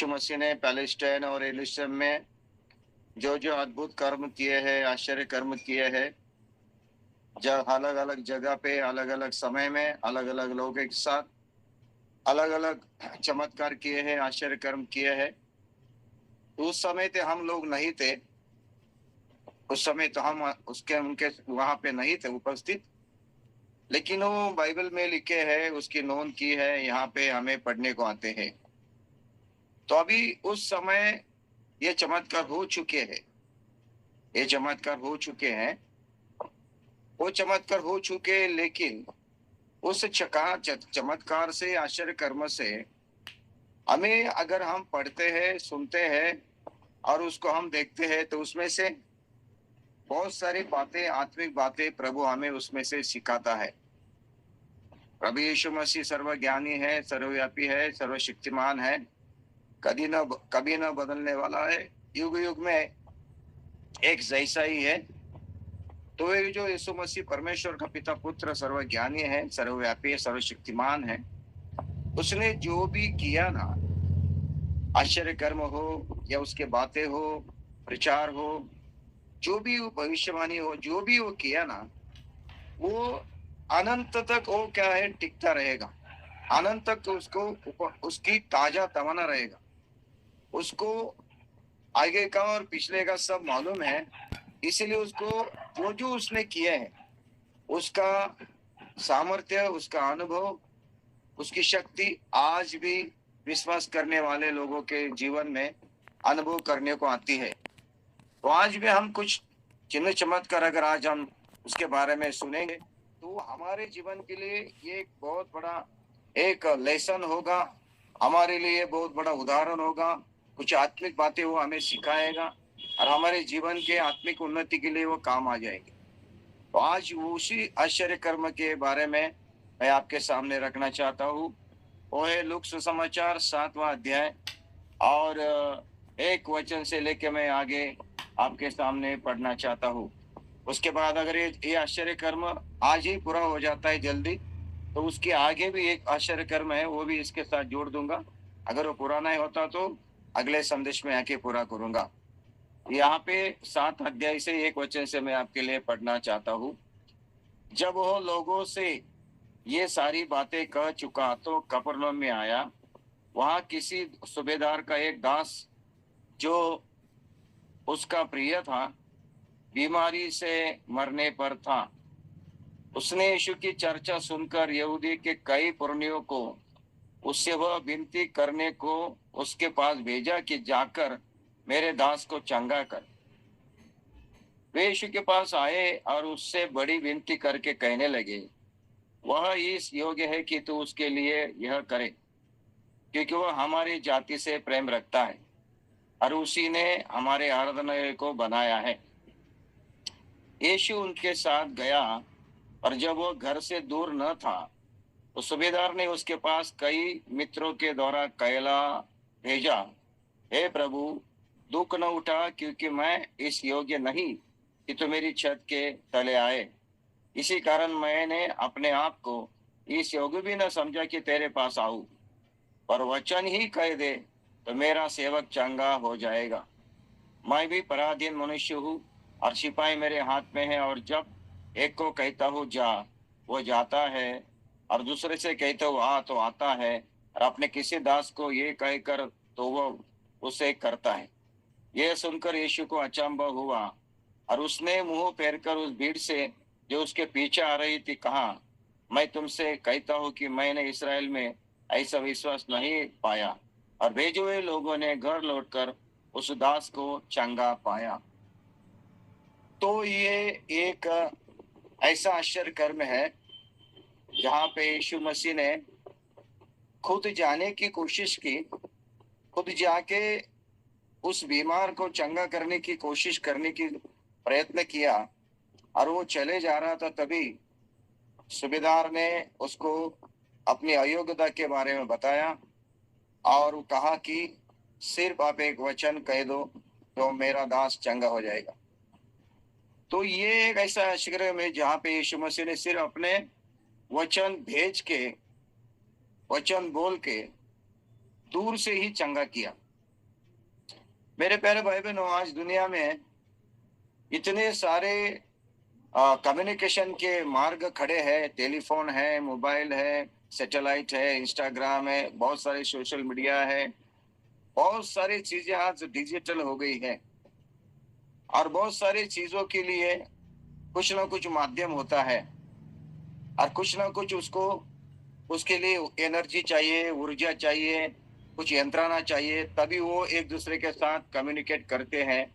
यीशु मसीह ने पैलेस्टाइन और यरूशलेम में जो जो अद्भुत कर्म किए हैं, आश्चर्य कर्म किए हैं, जब अलग अलग जगह पे, अलग अलग समय में, अलग अलग लोगों के साथ अलग अलग चमत्कार किए हैं, आश्चर्य कर्म किए हैं। उस समय तो हम लोग नहीं थे, उस समय तो हम उसके उनके वहां पे नहीं थे उपस्थित, लेकिन वो बाइबल में लिखे हैं, उसकी नोंद की है, यहाँ पे हमें पढ़ने को आते हैं। तो अभी उस समय ये चमत्कार हो चुके हैं, ये चमत्कार हो चुके हैं, वो चमत्कार हो चुके, लेकिन उस चमत्कार से, आश्चर्य कर्म से हमें, अगर हम पढ़ते हैं, सुनते हैं और उसको हम देखते हैं, तो उसमें से बहुत सारी बातें, आत्मिक बातें प्रभु हमें उसमें से सिखाता है। प्रभु यीशु मसीह सर्वज्ञानी है, सर्वव्यापी है, सर्वशक्तिमान है, कभी न बदलने वाला है, युग युग में एक जैसा ही है। तो ये जो यीशु मसीह परमेश्वर का पिता पुत्र सर्वज्ञानी है, सर्वव्यापी है, सर्वशक्तिमान है, उसने जो भी किया ना, आश्चर्य कर्म हो या उसके बातें हो, प्रचार हो, जो भी वो भविष्यवाणी हो, जो भी वो किया ना, वो अनंत तक वो क्या है, टिकता रहेगा। अनंत तक उसको उसकी ताजा तमन्ना रहेगा। उसको आगे का और पिछले का सब मालूम है, इसीलिए उसको जो जो उसने किए हैं, उसका सामर्थ्य, उसका अनुभव, उसकी शक्ति आज भी विश्वास करने वाले लोगों के जीवन में अनुभव करने को आती है। तो आज भी हम कुछ चिन्ह चमत्कार अगर आज हम उसके बारे में सुनेंगे, तो हमारे जीवन के लिए ये एक बहुत बड़ा एक लेसन होगा, हमारे लिए बहुत बड़ा उदाहरण होगा। कुछ आत्मिक बातें वो हमें सिखाएगा और हमारे जीवन के आत्मिक उन्नति के लिए वो काम आ जाएंगे। तो आज उसी आश्चर्य कर्म के बारे में मैं आपके सामने रखना चाहता हूँ। वो है लूका सुसमाचार 7वां अध्याय और 1 वचन से लेके मैं आगे आपके सामने पढ़ना चाहता हूँ। उसके बाद अगर ये आश्चर्य कर्म आज ही पूरा हो जाता है जल्दी, तो उसके आगे भी एक आश्चर्य कर्म है, वो भी इसके साथ जोड़ दूंगा। अगर वो पूरा नहीं होता तो अगले संदेश में आके पूरा करूंगा। यहाँ पे 7 अध्याय से 1 वचन से मैं आपके लिए पढ़ना चाहता हूँ। जब वो लोगों से ये सारी बातें कह चुका तो कफरनहूम में आया। वहां किसी सूबेदार का एक दास जो उसका प्रिय था, बीमारी से मरने पर था। उसने यीशु की चर्चा सुनकर यहूदी के कई पुरनियों को उससे वह विनती करने को उसके पास भेजा कि जाकर मेरे दास को चंगा कर। वे यीशु के पास आए और उससे बड़ी विनती करके कहने लगे, वह इस योग्य है कि तू उसके लिए यह करे, क्योंकि वह हमारी जाति से प्रेम रखता है और उसी ने हमारे आराधनालय को बनाया है। यीशु उनके साथ गया और जब वह घर से दूर न था, तो सूबेदार ने उसके पास कई मित्रों के द्वारा कहला भेजा, हे प्रभु, दुख न उठा, क्योंकि मैं इस योग्य नहीं कि तू मेरी छत के तले आए। इसी कारण मैंने अपने आप को इस योग्य भी न समझा कि तेरे पास आऊं, पर वचन ही कह दे तो मेरा सेवक चंगा हो जाएगा। मैं भी पराधीन मनुष्य हूँ और सिपाही मेरे हाथ में है, और जब एक को कहता हूँ जा, वो जाता है, और दूसरे से कहता हूँ आ, तो आता है, और अपने किसी दास को ये कहकर तो वो उसे करता है। यह सुनकर यीशु को अचंभा हुआ और उसने मुंह फेरकर उस भीड़ से जो उसके पीछे आ रही थी कहा, मैं तुमसे कहता हूँ कि मैंने इस्राएल में ऐसा विश्वास नहीं पाया। और भेजे हुए लोगों ने घर लौटकर उस दास को चंगा पाया। तो ये एक ऐसा आश्चर्य कर्म है जहाँ पे यीशु मसीह ने खुद जाने की कोशिश की, खुद जाके उस बीमार को चंगा करने की कोशिश करने की प्रयत्न किया, और वो चले जा रहा था, तभी सूबेदार ने उसको अपनी अयोग्यता के बारे में बताया और वो कहा कि सिर्फ आप एक वचन कह दो तो मेरा दास चंगा हो जाएगा। तो ये एक ऐसा शिग्र है जहाँ पे यीशु मसीह ने सिर्फ अपने वचन भेज के, वचन बोल के दूर से ही चंगा किया। मेरे प्यारे भाई बहनों, आज दुनिया में इतने सारे कम्युनिकेशन के मार्ग खड़े हैं। टेलीफोन है, मोबाइल है, सैटेलाइट है, इंस्टाग्राम है, बहुत सारे सोशल मीडिया है, बहुत सारी चीजें आज डिजिटल हो गई है। और बहुत सारी चीजों के लिए कुछ ना कुछ माध्यम होता है और कुछ ना कुछ उसको उसके लिए एनर्जी चाहिए, ऊर्जा चाहिए, कुछ यंत्रणा चाहिए, तभी वो एक दूसरे के साथ कम्युनिकेट करते हैं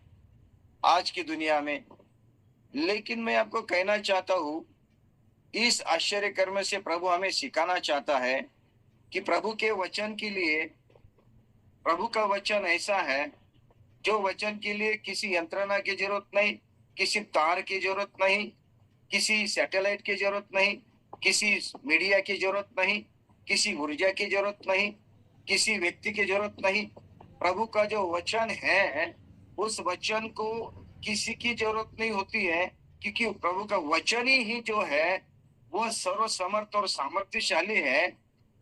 आज की दुनिया में। लेकिन मैं आपको कहना चाहता हूँ, इस आश्चर्य कर्म से प्रभु हमें सिखाना चाहता है कि प्रभु के वचन के लिए, प्रभु का वचन ऐसा है जो वचन के लिए किसी यंत्रणा की जरूरत नहीं, किसी तार की जरूरत नहीं, किसी सैटेलाइट की जरूरत नहीं, किसी मीडिया की जरूरत नहीं, किसी ऊर्जा की जरूरत नहीं, किसी व्यक्ति की जरूरत नहीं। प्रभु का जो वचन है, उस वचन को किसी की जरूरत नहीं होती है, क्योंकि प्रभु का वचन ही जो है वह सर्वसमर्थ और सामर्थ्यशाली है।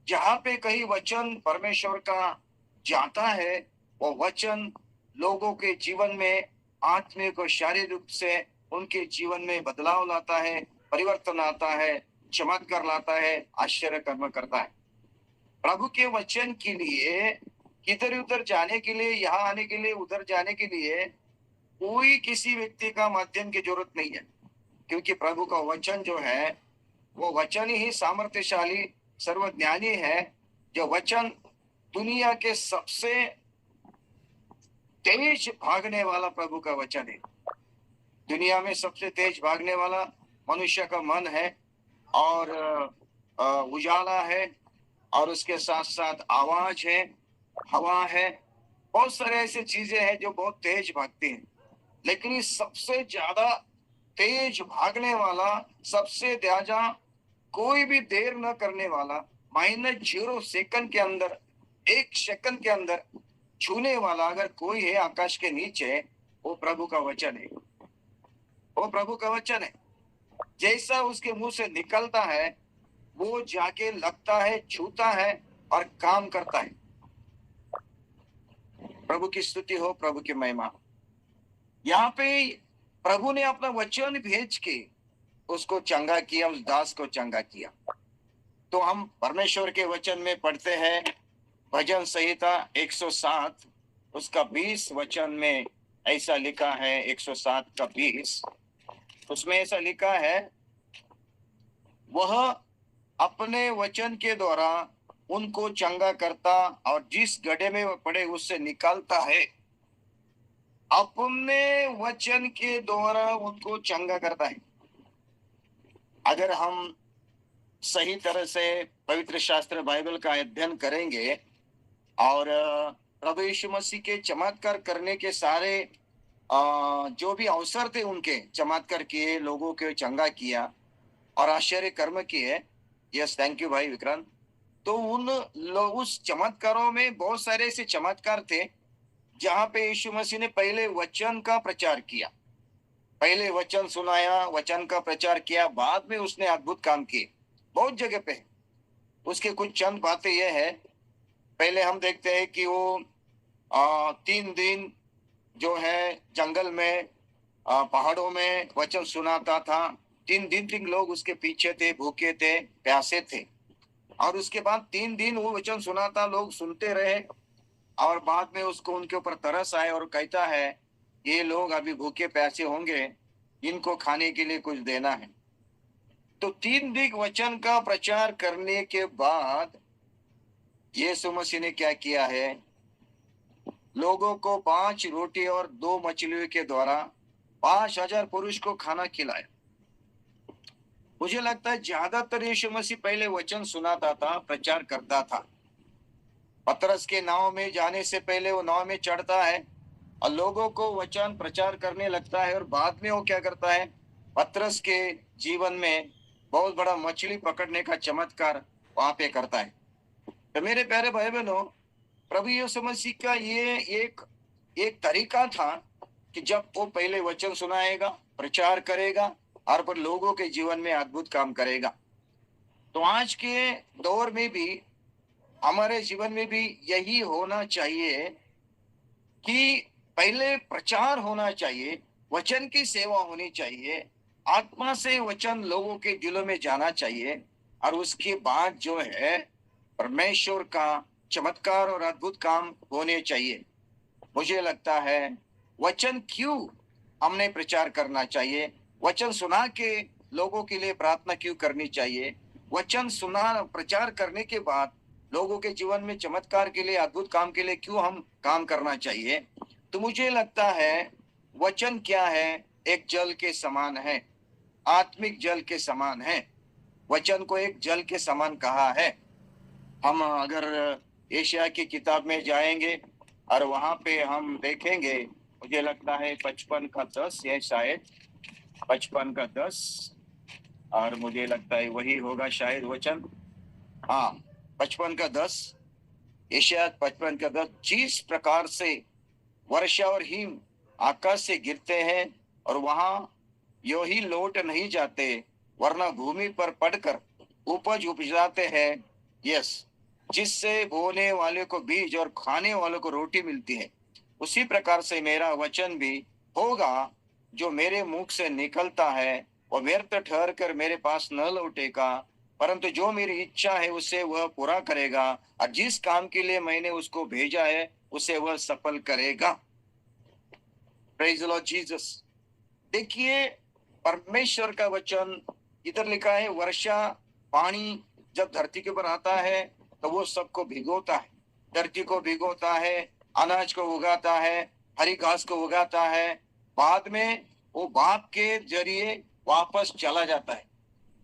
जहां पे कहीं वचन परमेश्वर का जाता है, वो वचन लोगों के जीवन में आत्मिक और शारीरिक रूप से उनके जीवन में बदलाव लाता है, परिवर्तन आता है, चमत्कार लाता है, आश्चर्य कर्म करता है। प्रभु के वचन के लिए इधर उधर जाने के लिए, यहाँ आने के लिए, उधर जाने के लिए कोई किसी व्यक्ति का माध्यम की जरूरत नहीं है, क्योंकि प्रभु का वचन जो है वो वचन ही सामर्थ्यशाली, सर्वज्ञानी है। जो वचन दुनिया के सबसे तेज भागने वाला प्रभु का वचन है। दुनिया में सबसे तेज भागने वाला मनुष्य का मन है और उजाला है, और उसके साथ साथ आवाज है, हवा है, बहुत सारे ऐसे चीजें हैं जो बहुत तेज भागती हैं। लेकिन इस सबसे ज्यादा तेज भागने वाला, सबसे ज्यादा कोई भी देर न करने वाला, -0 सेकंड के अंदर, 1 सेकंड के अंदर छूने वाला अगर कोई है आकाश के नीचे, वो प्रभु का वचन है। वो प्रभु का वचन है। जैसा उसके मुंह से निकलता है वो जाके लगता है, छूता है और काम करता है। प्रभु की स्तुति हो, प्रभु की महिमा। यहाँ पे प्रभु ने अपना वचन भेज के उसको चंगा किया, उस दास को चंगा किया। तो हम परमेश्वर के वचन में पढ़ते हैं, भजन संहिता 107 उसका 20 वचन में ऐसा लिखा है। 107 का 20 उसमें ऐसा लिखा है, वह अपने वचन के द्वारा उनको चंगा करता और जिस गड्ढे में वो पड़े उससे निकालता है। अपने वचन के द्वारा उनको चंगा करता है। अगर हम सही तरह से पवित्र शास्त्र बाइबल का अध्ययन करेंगे और प्रभु यीशु मसीह के चमत्कार करने के सारे जो भी अवसर थे, उनके चमत्कार किए, लोगों के चंगा किया और आश्चर्य कर्म किए। यस, थैंक यू भाई विक्रांत। तो उस चमत्कारों में बहुत सारे ऐसे चमत्कार थे जहां पे यीशु मसीह ने पहले वचन का प्रचार किया, पहले वचन सुनाया, वचन का प्रचार किया, बाद में उसने अद्भुत काम किए बहुत जगह पे। उसके कुछ चंद बातें यह है। पहले हम देखते हैं कि वो 3 दिन जो है जंगल में, पहाड़ों में वचन सुनाता था। 3 दिन तक लोग उसके पीछे थे, भूखे थे, प्यासे थे। और उसके बाद 3 दिन वो वचन सुनाता, लोग सुनते रहे और बाद में उसको उनके ऊपर तरस आए और कहता है, ये लोग अभी भूखे प्यासे होंगे, इनको खाने के लिए कुछ देना है। तो 3 दिन वचन का प्रचार करने के बाद यीशु मसीह ने क्या किया है, लोगों को 5 रोटी और 2 मछलियों के द्वारा 5000 पुरुष को खाना खिलाया। मुझे लगता है ज्यादातर यीशु मसीह पहले वचन सुनाता था, प्रचार करता था। पतरस के नाव में जाने से पहले वो नाव में चढ़ता है और लोगों को वचन प्रचार करने लगता है, और बाद में वो क्या करता है, पतरस के जीवन में बहुत बड़ा मछली पकड़ने का चमत्कार वहां पे करता है। तो मेरे प्यारे भाई बहनों, प्रभु यीशु मसीह का ये एक तरीका था कि जब वो पहले वचन सुनाएगा, प्रचार करेगा और पर लोगों के जीवन में अद्भुत काम करेगा। तो आज के दौर में भी, हमारे जीवन में भी यही होना चाहिए कि पहले प्रचार होना चाहिए, वचन की सेवा होनी चाहिए, आत्मा से वचन लोगों के दिलों में जाना चाहिए, और उसके बाद जो है परमेश्वर का चमत्कार और अद्भुत काम होने चाहिए। मुझे लगता है वचन क्यों हमने प्रचार करना चाहिए, वचन सुना के लोगों के लिए प्रार्थना क्यों करनी चाहिए, वचन सुना प्रचार करने के बाद लोगों के जीवन में चमत्कार के लिए, अद्भुत काम के लिए क्यों हम काम करना चाहिए। तो मुझे लगता है वचन क्या है, एक जल के समान है, आत्मिक जल के समान है। वचन को एक जल के समान कहा है। हम अगर एशिया की किताब में जाएंगे और वहां पे हम देखेंगे, मुझे लगता है 55 का 10, ये शायद 55 का 10, और मुझे लगता है वही होगा शायद वचन। हाँ, 55 का 10, एशिया 55 का 10। जिस प्रकार से वर्षा और हिम आकाश से गिरते हैं और वहां यो ही लौट नहीं जाते, वरना भूमि पर पड़कर उपज उपजाते हैं, यस, जिससे बोने वाले को बीज और खाने वालों को रोटी मिलती है, उसी प्रकार से मेरा वचन भी होगा जो मेरे मुख से निकलता है, और व्यर्थ ठहर कर मेरे पास न लौटेगा, परंतु जो मेरी इच्छा है उसे वह पूरा करेगा, और जिस काम के लिए मैंने उसको भेजा है उसे वह सफल करेगा। Praise the Lord Jesus. देखिए, परमेश्वर का वचन इधर लिखा है, वर्षा पानी जब धरती के ऊपर आता है तो वो सबको भिगोता है, धरती को भिगोता है, अनाज को उगाता है, हरी घास को उगाता है, बाद में वो बाप के जरिए वापस चला जाता है।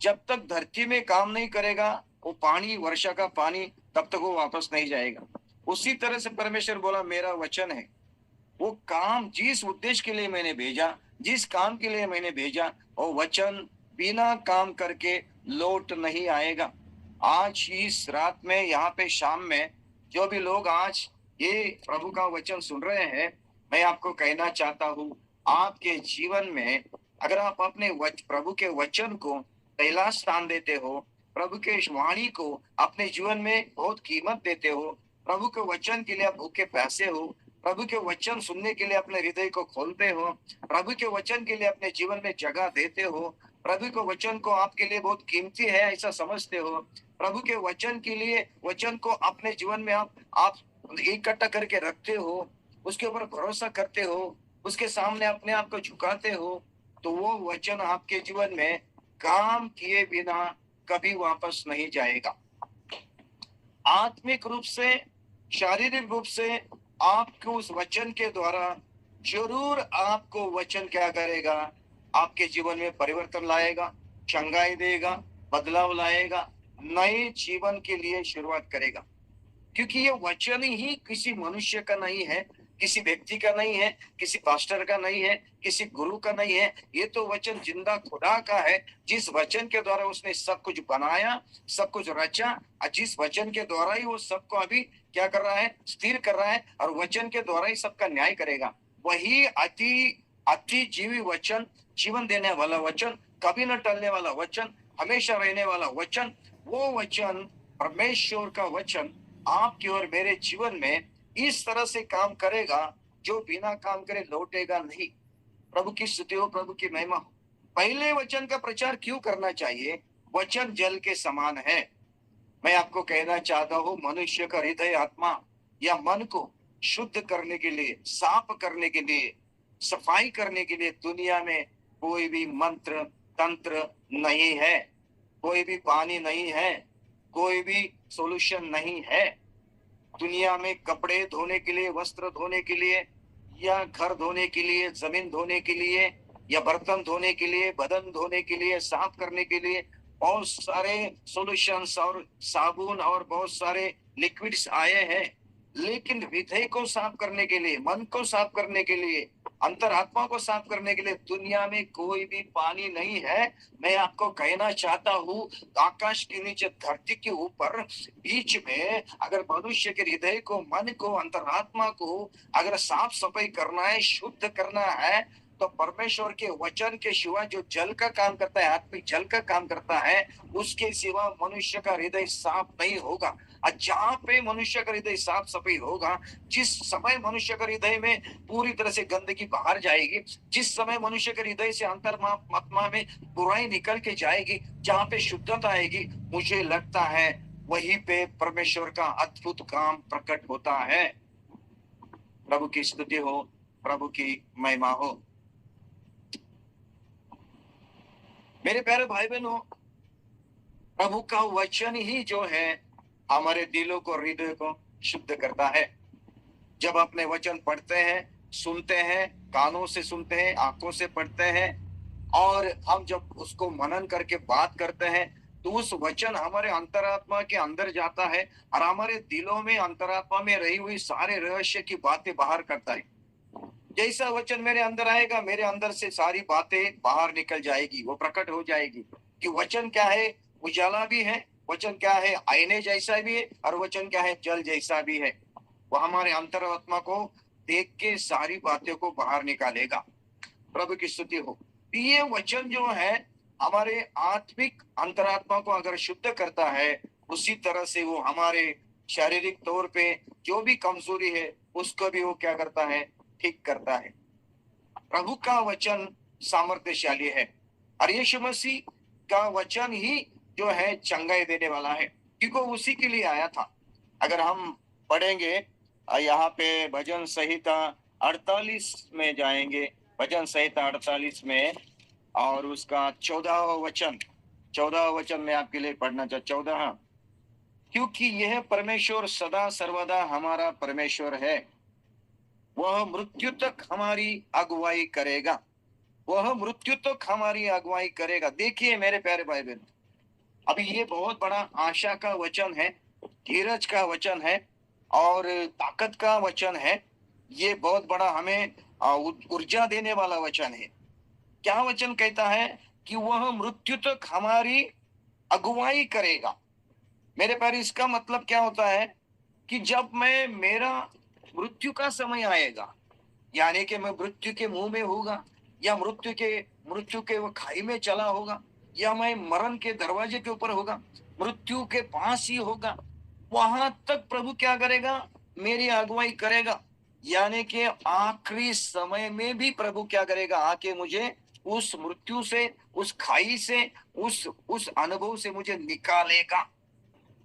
जब तक धरती में काम नहीं करेगा वो पानी, वर्षा का पानी, तब तक वो वापस नहीं जाएगा। उसी तरह से परमेश्वर बोला मेरा वचन है, वो काम जिस उद्देश्य के लिए मैंने भेजा, जिस काम के लिए मैंने भेजा, वो वचन बिना काम करके लौट नहीं आएगा। आज इस रात में, यहाँ पे शाम में, जो भी लोग आज ये प्रभु का वचन सुन रहे हैं, मैं आपको कहना चाहता हूँ, आपके जीवन में अगर आप अपने प्रभु के वचन को पहला स्थान देते हो, प्रभु के वाणी को अपने जीवन में बहुत कीमत देते हो, प्रभु के वचन के लिए आप भूखे प्यासे हो, प्रभु के वचन सुनने के लिए अपने हृदय को खोलते हो, प्रभु के वचन के लिए अपने जीवन में जगह देते हो, प्रभु के वचन को आपके लिए बहुत कीमती है ऐसा समझते हो, प्रभु के वचन के लिए, वचन को अपने जीवन में आप इकट्ठा करके रखते हो, उसके ऊपर भरोसा करते हो, उसके सामने अपने आप को झुकाते हो, तो वो वचन आपके जीवन में काम किए बिना कभी वापस नहीं जाएगा। आत्मिक रूप से, शारीरिक रूप से आपको उस वचन के द्वारा जरूर आपको वचन क्या करेगा, आपके जीवन में परिवर्तन लाएगा, चंगाई देगा, बदलाव लाएगा, नए जीवन के लिए शुरुआत करेगा। क्योंकि ये वचन ही किसी मनुष्य का नहीं है, किसी व्यक्ति का नहीं है, किसी पास्टर का नहीं है, किसी गुरु का नहीं है, ये तो वचन जिंदा खुदा का है, जिस वचन के द्वारा उसने सब कुछ बनाया, सब कुछ रचा, और जिस वचन के द्वारा ही वो सबको अभी क्या कर रहा है, स्थिर कर रहा है, और वचन के द्वारा ही सबका न्याय करेगा। वही अति जीवी वचन, जीवन देने वाला वचन, कभी न टलने वाला वचन, हमेशा रहने वाला वचन, वो वचन, परमेश्वर का वचन आपके और मेरे जीवन में इस तरह से काम करेगा जो बिना काम करे लौटेगा नहीं। प्रभु की स्तुति हो, प्रभु की महिमा हो। पहले वचन का प्रचार क्यों करना चाहिए? वचन जल के समान है। मैं आपको कहना चाहता हूँ, मनुष्य का हृदय, आत्मा या मन को शुद्ध करने के लिए, साफ करने के लिए, सफाई करने के लिए दुनिया में कोई भी मंत्र तंत्र नहीं है, कोई भी पानी नहीं है, कोई भी सॉल्यूशन नहीं है। दुनिया में कपड़े धोने के लिए, वस्त्र धोने के लिए, या घर धोने के लिए, जमीन धोने के लिए, या बर्तन धोने के लिए, बदन धोने के लिए, साफ करने के लिए बहुत सारे सॉल्यूशंस और साबुन और बहुत सारे लिक्विड्स आए हैं, लेकिन हृदय को साफ करने के लिए, मन को साफ करने के लिए, अंतरात्मा को साफ करने के लिए दुनिया में कोई भी पानी नहीं है। मैं आपको कहना चाहता हूँ, आकाश के नीचे, धरती के ऊपर, बीच में अगर मनुष्य के हृदय को, मन को, अंतरात्मा को अगर साफ सफाई करना है, शुद्ध करना है, तो परमेश्वर के वचन के सिवा जो जल का काम करता है, आत्मिक जल का काम करता है, उसके सिवा मनुष्य का हृदय साफ नहीं होगा। और जहां पे मनुष्य का हृदय साफ सफाई होगा, जिस समय मनुष्य का हृदय में पूरी तरह से गंदगी बाहर जाएगी, जिस समय मनुष्य के हृदय से अंतरात्मा में बुराई निकल के जाएगी, जहां पे शुद्धता आएगी, मुझे लगता है वहीं पे परमेश्वर का अद्भुत काम प्रकट होता है। प्रभु की स्तुति हो, प्रभु की महिमा हो। मेरे प्यारे भाई बहनों, प्रभु का वचन ही जो है हमारे दिलों को, हृदय को शुद्ध करता है। जब अपने वचन पढ़ते हैं, सुनते हैं, कानों से सुनते हैं, आंखों से पढ़ते हैं, और हम जब उसको मनन करके बात करते हैं, तो उस वचन हमारे अंतरात्मा के अंदर जाता है और हमारे दिलों में, अंतरात्मा में रही हुई सारे रहस्य की बातें बाहर करता है। जैसा वचन मेरे अंदर आएगा, मेरे अंदर से सारी बातें बाहर निकल जाएगी, वो प्रकट हो जाएगी कि वचन क्या है, उजाला भी है, वचन क्या है, आईने जैसा भी है, और वचन क्या है, जल जैसा भी है। वो हमारे अंतरात्मा को देख के सारी बातों को बाहर निकालेगा। प्रभु की स्तुति हो। ये वचन जो है हमारे आत्मिक अंतरात्मा को अगर शुद्ध करता है, उसी तरह से वो हमारे शारीरिक तौर पे जो भी कमजोरी है उसको भी वो क्या करता है, ठीक करता है। प्रभु का वचन सामर्थ्यशाली है और यीशु मसीह का वचन ही जो है चंगाई देने वाला है, क्योंकि उसी के लिए आया था। अगर हम पढ़ेंगे यहाँ पे भजन संहिता 48 में जाएंगे, भजन संहिता 48 में, और उसका 14वां वचन में आपके लिए पढ़ना चाहता 14। क्योंकि यह परमेश्वर सदा सर्वदा हमारा परमेश्वर है, वह मृत्यु तक हमारी अगुवाई करेगा, वह मृत्यु तक हमारी अगुवाई करेगा। देखिए मेरे प्यारे भाई बहन, अभी ये बहुत बड़ा आशा का वचन है, धीरज का वचन है और ताकत का वचन है। ये बहुत बड़ा हमें ऊर्जा देने वाला वचन है। क्या वचन कहता है कि वह मृत्यु तक हमारी अगुवाई करेगा। मेरे प्यारे, इसका मतलब क्या होता है कि जब मेरा मृत्यु का समय आएगा, यानी कि मैं मृत्यु के मुंह में होगा, या मृत्यु के वो खाई में चला होगा, या मैं मरण के दरवाजे के ऊपर होगा, मृत्यु के पास ही होगा, वहां तक प्रभु क्या करेगा, मेरी अगुवाई करेगा। यानी कि आखिरी समय में भी प्रभु क्या करेगा, आके मुझे उस मृत्यु से, उस खाई से, उस अनुभव से मुझे निकालेगा।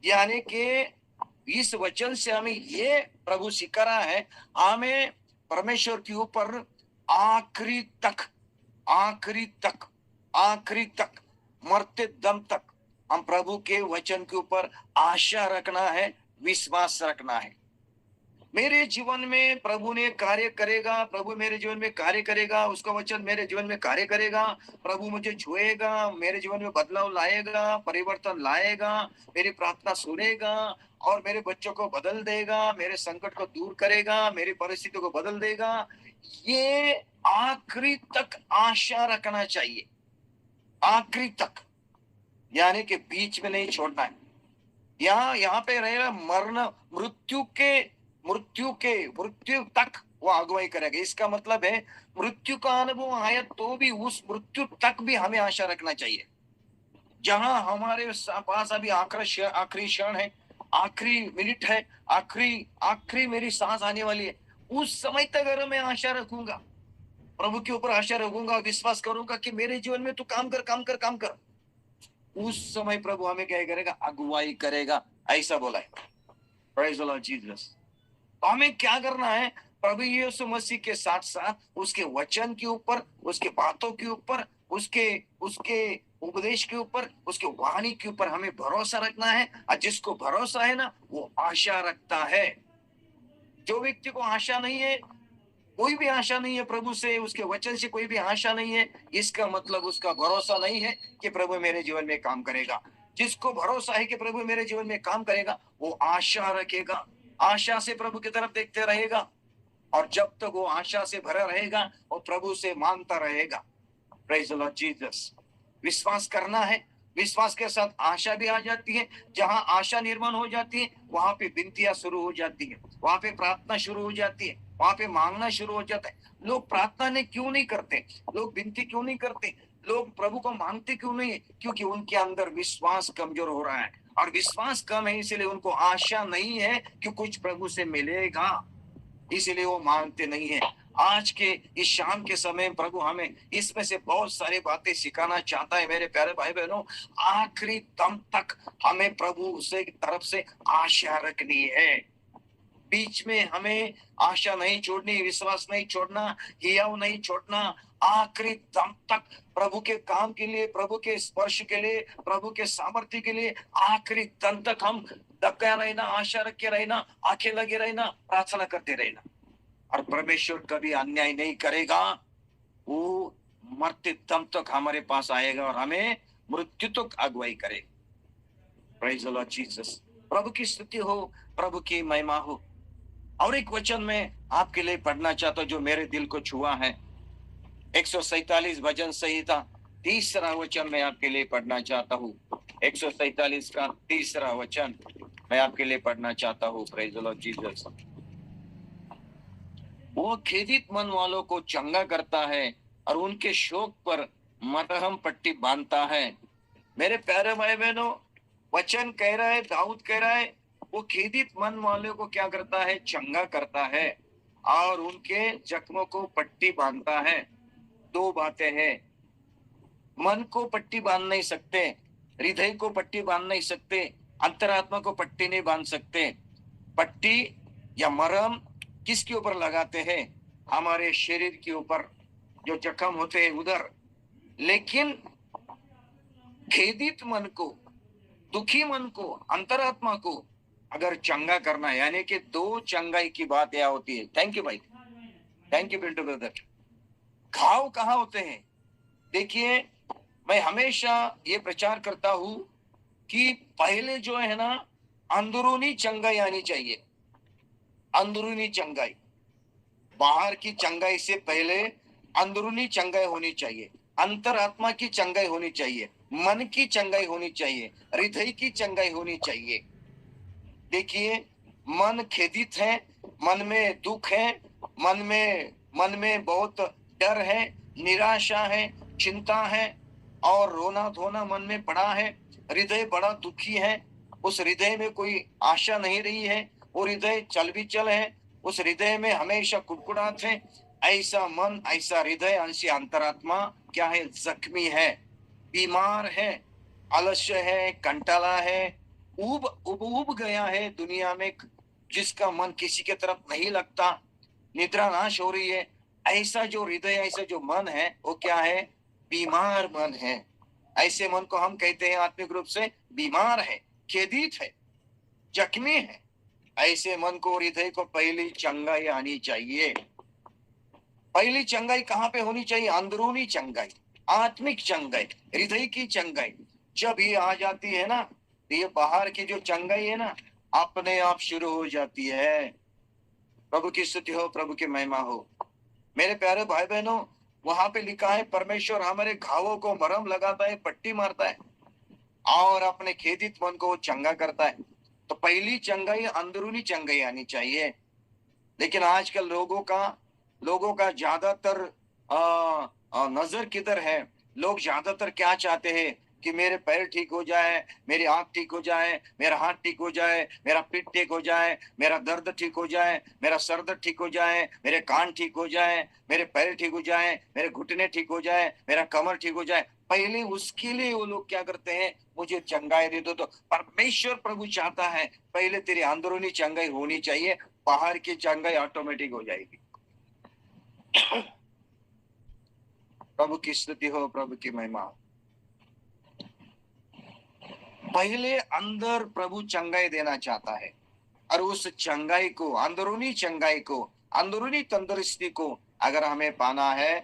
यानी कि इस वचन से हमें ये प्रभु सिखा रहा है, हमें परमेश्वर के ऊपर आखिरी तक मरते दम तक हम प्रभु के वचन के ऊपर आशा रखना है, विश्वास रखना है। मेरे जीवन में प्रभु ने कार्य करेगा, प्रभु मेरे जीवन में कार्य करेगा, उसका वचन मेरे जीवन में कार्य करेगा, प्रभु मुझे छुएगा, मेरे जीवन में बदलाव लाएगा, परिवर्तन लाएगा, मेरी प्रार्थना सुनेगा और मेरे बच्चों को बदल देगा, मेरे संकट को दूर करेगा, मेरी परिस्थितियों को बदल देगा। ये आखिरी तक आशा रखना चाहिए, आखिरी तक, यानी कि बीच में नहीं छोड़ना है। यहाँ पे रहेगा मरण, मृत्यु तक वो अगुवाई करेगा। इसका मतलब है मृत्यु का अनुभव आया तो भी उस मृत्यु तक भी हमें आशा रखना चाहिए। जहां हमारे पास अभी आखिरी क्षण है, आखिरी मिनट है, आखिरी मेरी सांस आने वाली है, उस समय तक अगर मैं आशा रखूंगा, प्रभु के ऊपर आशा रखूंगा, विश्वास करूंगा कि मेरे जीवन में तू काम कर, उस समय प्रभु हमें क्या करेगा, अगुवाई करेगा। ऐसा बोला है। Praise the Lord Jesus. तो हमें क्या करना है, प्रभु यीशु मसीह के साथ साथ उसके वचन के ऊपर, उसके बातों के ऊपर, उसके उपदेश के ऊपर, उसके वाणी के ऊपर हमें भरोसा रखना है। और जिसको भरोसा है ना, वो आशा रखता है। जो व्यक्ति को आशा नहीं है, कोई भी आशा नहीं है प्रभु से, उसके वचन से कोई भी आशा नहीं है, इसका मतलब उसका भरोसा नहीं है कि प्रभु मेरे जीवन में काम करेगा। जिसको भरोसा है कि प्रभु मेरे जीवन में काम करेगा, वो आशा रखेगा, आशा से प्रभु की तरफ देखते रहेगा, और जब तक वो आशा से भरा रहेगा, वो प्रभु से मांगता रहेगा। Praise the Lord Jesus. विश्वास करना है, विश्वास के साथ आशा भी आ जाती है। जहां आशा निर्माण हो जाती है, वहां पे विनतियां शुरू हो जाती है, वहां पे प्रार्थना शुरू हो जाती है। वहां पे मांगना शुरू हो जाता है। लोग प्रार्थना ने क्यों नहीं करते, लोग विनती क्यों नहीं करते, लोग प्रभु को मांगते क्यों नहीं? क्योंकि उनके अंदर विश्वास कमजोर हो रहा है, और विश्वास कम है इसलिए उनको आशा नहीं है कि कुछ प्रभु से मिलेगा, इसीलिए वो मांगते नहीं है। आज के इस शाम के समय प्रभु हमें इसमें से बहुत सारी बातें सिखाना चाहता है। मेरे प्यारे भाई बहनों, आखिरी दम तक हमें प्रभु से तरफ से आशा रखनी है। बीच में हमें आशा नहीं छोड़नी, विश्वास नहीं छोड़ना, हियाव नहीं छोड़ना। आखिरी दम तक प्रभु के काम के लिए, प्रभु के स्पर्श के लिए, प्रभु के सामर्थ्य के लिए आखिरी दम तक हम दबका रहना, आशा रख के रहना, आंखें लगे रहना, प्रार्थना करते रहना। और परमेश्वर कभी अन्याय नहीं करेगा, वो मरते दम तक हमारे पास आएगा और हमें मृत्यु तक अगुवाई करेगा। Praise the Lord Jesus. प्रभु की स्तुति हो, प्रभु की महिमा हो। और एक वचन में आपके लिए पढ़ना चाहता हूं जो मेरे दिल को छुआ है। 147 भजन संहिता 3रा वचन मैं आपके लिए पढ़ना चाहता हूँ। 147 का 3रा वचन मैं आपके लिए पढ़ना चाहता हूँ। Praise the Lord Jesus. वो खेदित मन वालों को चंगा करता है और उनके शोक पर मरहम पट्टी बांधता है। मेरे प्यारे भाई बहनों, वचन कह रहा है, दाऊद कह रहा है, वो खेदित मन वालों को क्या करता है? चंगा करता है और उनके जख्मों को पट्टी बांधता है। दो बातें हैं, मन को पट्टी बांध नहीं सकते, हृदय को पट्टी बांध नहीं सकते, अंतरात्मा को पट्टी नहीं बांध सकते। पट्टी या मरहम किसके ऊपर लगाते हैं? हमारे शरीर के ऊपर, जो जख्म होते हैं उधर। लेकिन खेदित मन को, दुखी मन को, अंतरात्मा को अगर चंगा करना है, यानी कि दो चंगाई की बात यह होती है। थैंक यू भाई, थैंक यू पिंटू ब्रदर। घाव कहाँ होते हैं? देखिए, मैं हमेशा ये प्रचार करता हूं कि पहले जो है ना, अंदरूनी चंगाई आनी चाहिए। अंदरूनी चंगाई, बाहर की चंगाई से पहले अंदरूनी चंगाई होनी चाहिए। अंतरात्मा की चंगाई होनी चाहिए, मन की चंगाई होनी चाहिए, हृदय की चंगाई होनी चाहिए। देखिए, मन खेदित है, मन में दुख है, मन में बहुत डर है, निराशा है, चिंता है और रोना धोना मन में पड़ा है। हृदय बड़ा दुखी है, उस हृदय में कोई आशा नहीं रही है, वो हृदय चल भी चल है, उस हृदय में हमेशा कुड़कुड़ाहट है। ऐसा मन, ऐसा हृदय, ऐसी अंतरात्मा क्या है? जख्मी है, बीमार है, आलस्य है, कंटाला है, उब गया है दुनिया में, जिसका मन किसी के तरफ नहीं लगता, निद्रा नाश हो रही है। ऐसा जो हृदय, ऐसा जो मन है, वो क्या है? बीमार मन है। ऐसे मन को हम कहते हैं आत्मिक रूप से बीमार है, खेदित है, जख्मी है। ऐसे मन को, हृदय को पहली चंगाई आनी चाहिए। पहली चंगाई कहाँ पे होनी चाहिए? अंदरूनी चंगाई, आत्मिक चंगाई, हृदय की चंगाई। जब ये आ जाती है ना, तो ये बाहर की जो चंगाई है ना, अपने आप शुरू हो जाती है। प्रभु की स्तुति हो, प्रभु की महिमा हो। मेरे प्यारे भाई बहनों, वहां पे लिखा है, परमेश्वर हमारे घावों को मरहम लगाता है, पट्टी मारता है और अपने खेदित मन को चंगा करता है। तो पहली चंगाई अंदरूनी चंगाई आनी चाहिए। लेकिन आजकल लोगों का ज्यादातर नजर किधर है? लोग ज्यादातर क्या चाहते हैं कि मेरे पैर ठीक हो जाए, मेरी आंख ठीक हो जाए, मेरा हाथ ठीक हो जाए, मेरा पीठ ठीक हो जाए, मेरा दर्द ठीक हो जाए, मेरा सर दर्द ठीक हो जाए, मेरे कान ठीक हो जाए, मेरे पैर ठीक हो जाए, मेरे घुटने ठीक हो जाए, मेरा कमर ठीक हो जाए। पहले उसके लिए वो लोग क्या करते हैं? मुझे चंगाई दे दो। तो परमेश्वर प्रभु चाहता है पहले तेरी अंदरूनी चंगाई होनी चाहिए, बाहर की चंगाई ऑटोमेटिक हो जाएगी। प्रभु की स्तुति हो, प्रभु की महिमा हो। पहले अंदर प्रभु चंगाई देना चाहता है, और उस चंगाई को, अंदरूनी चंगाई को, अंदरूनी तंदुरुस्ती को अगर हमें पाना है,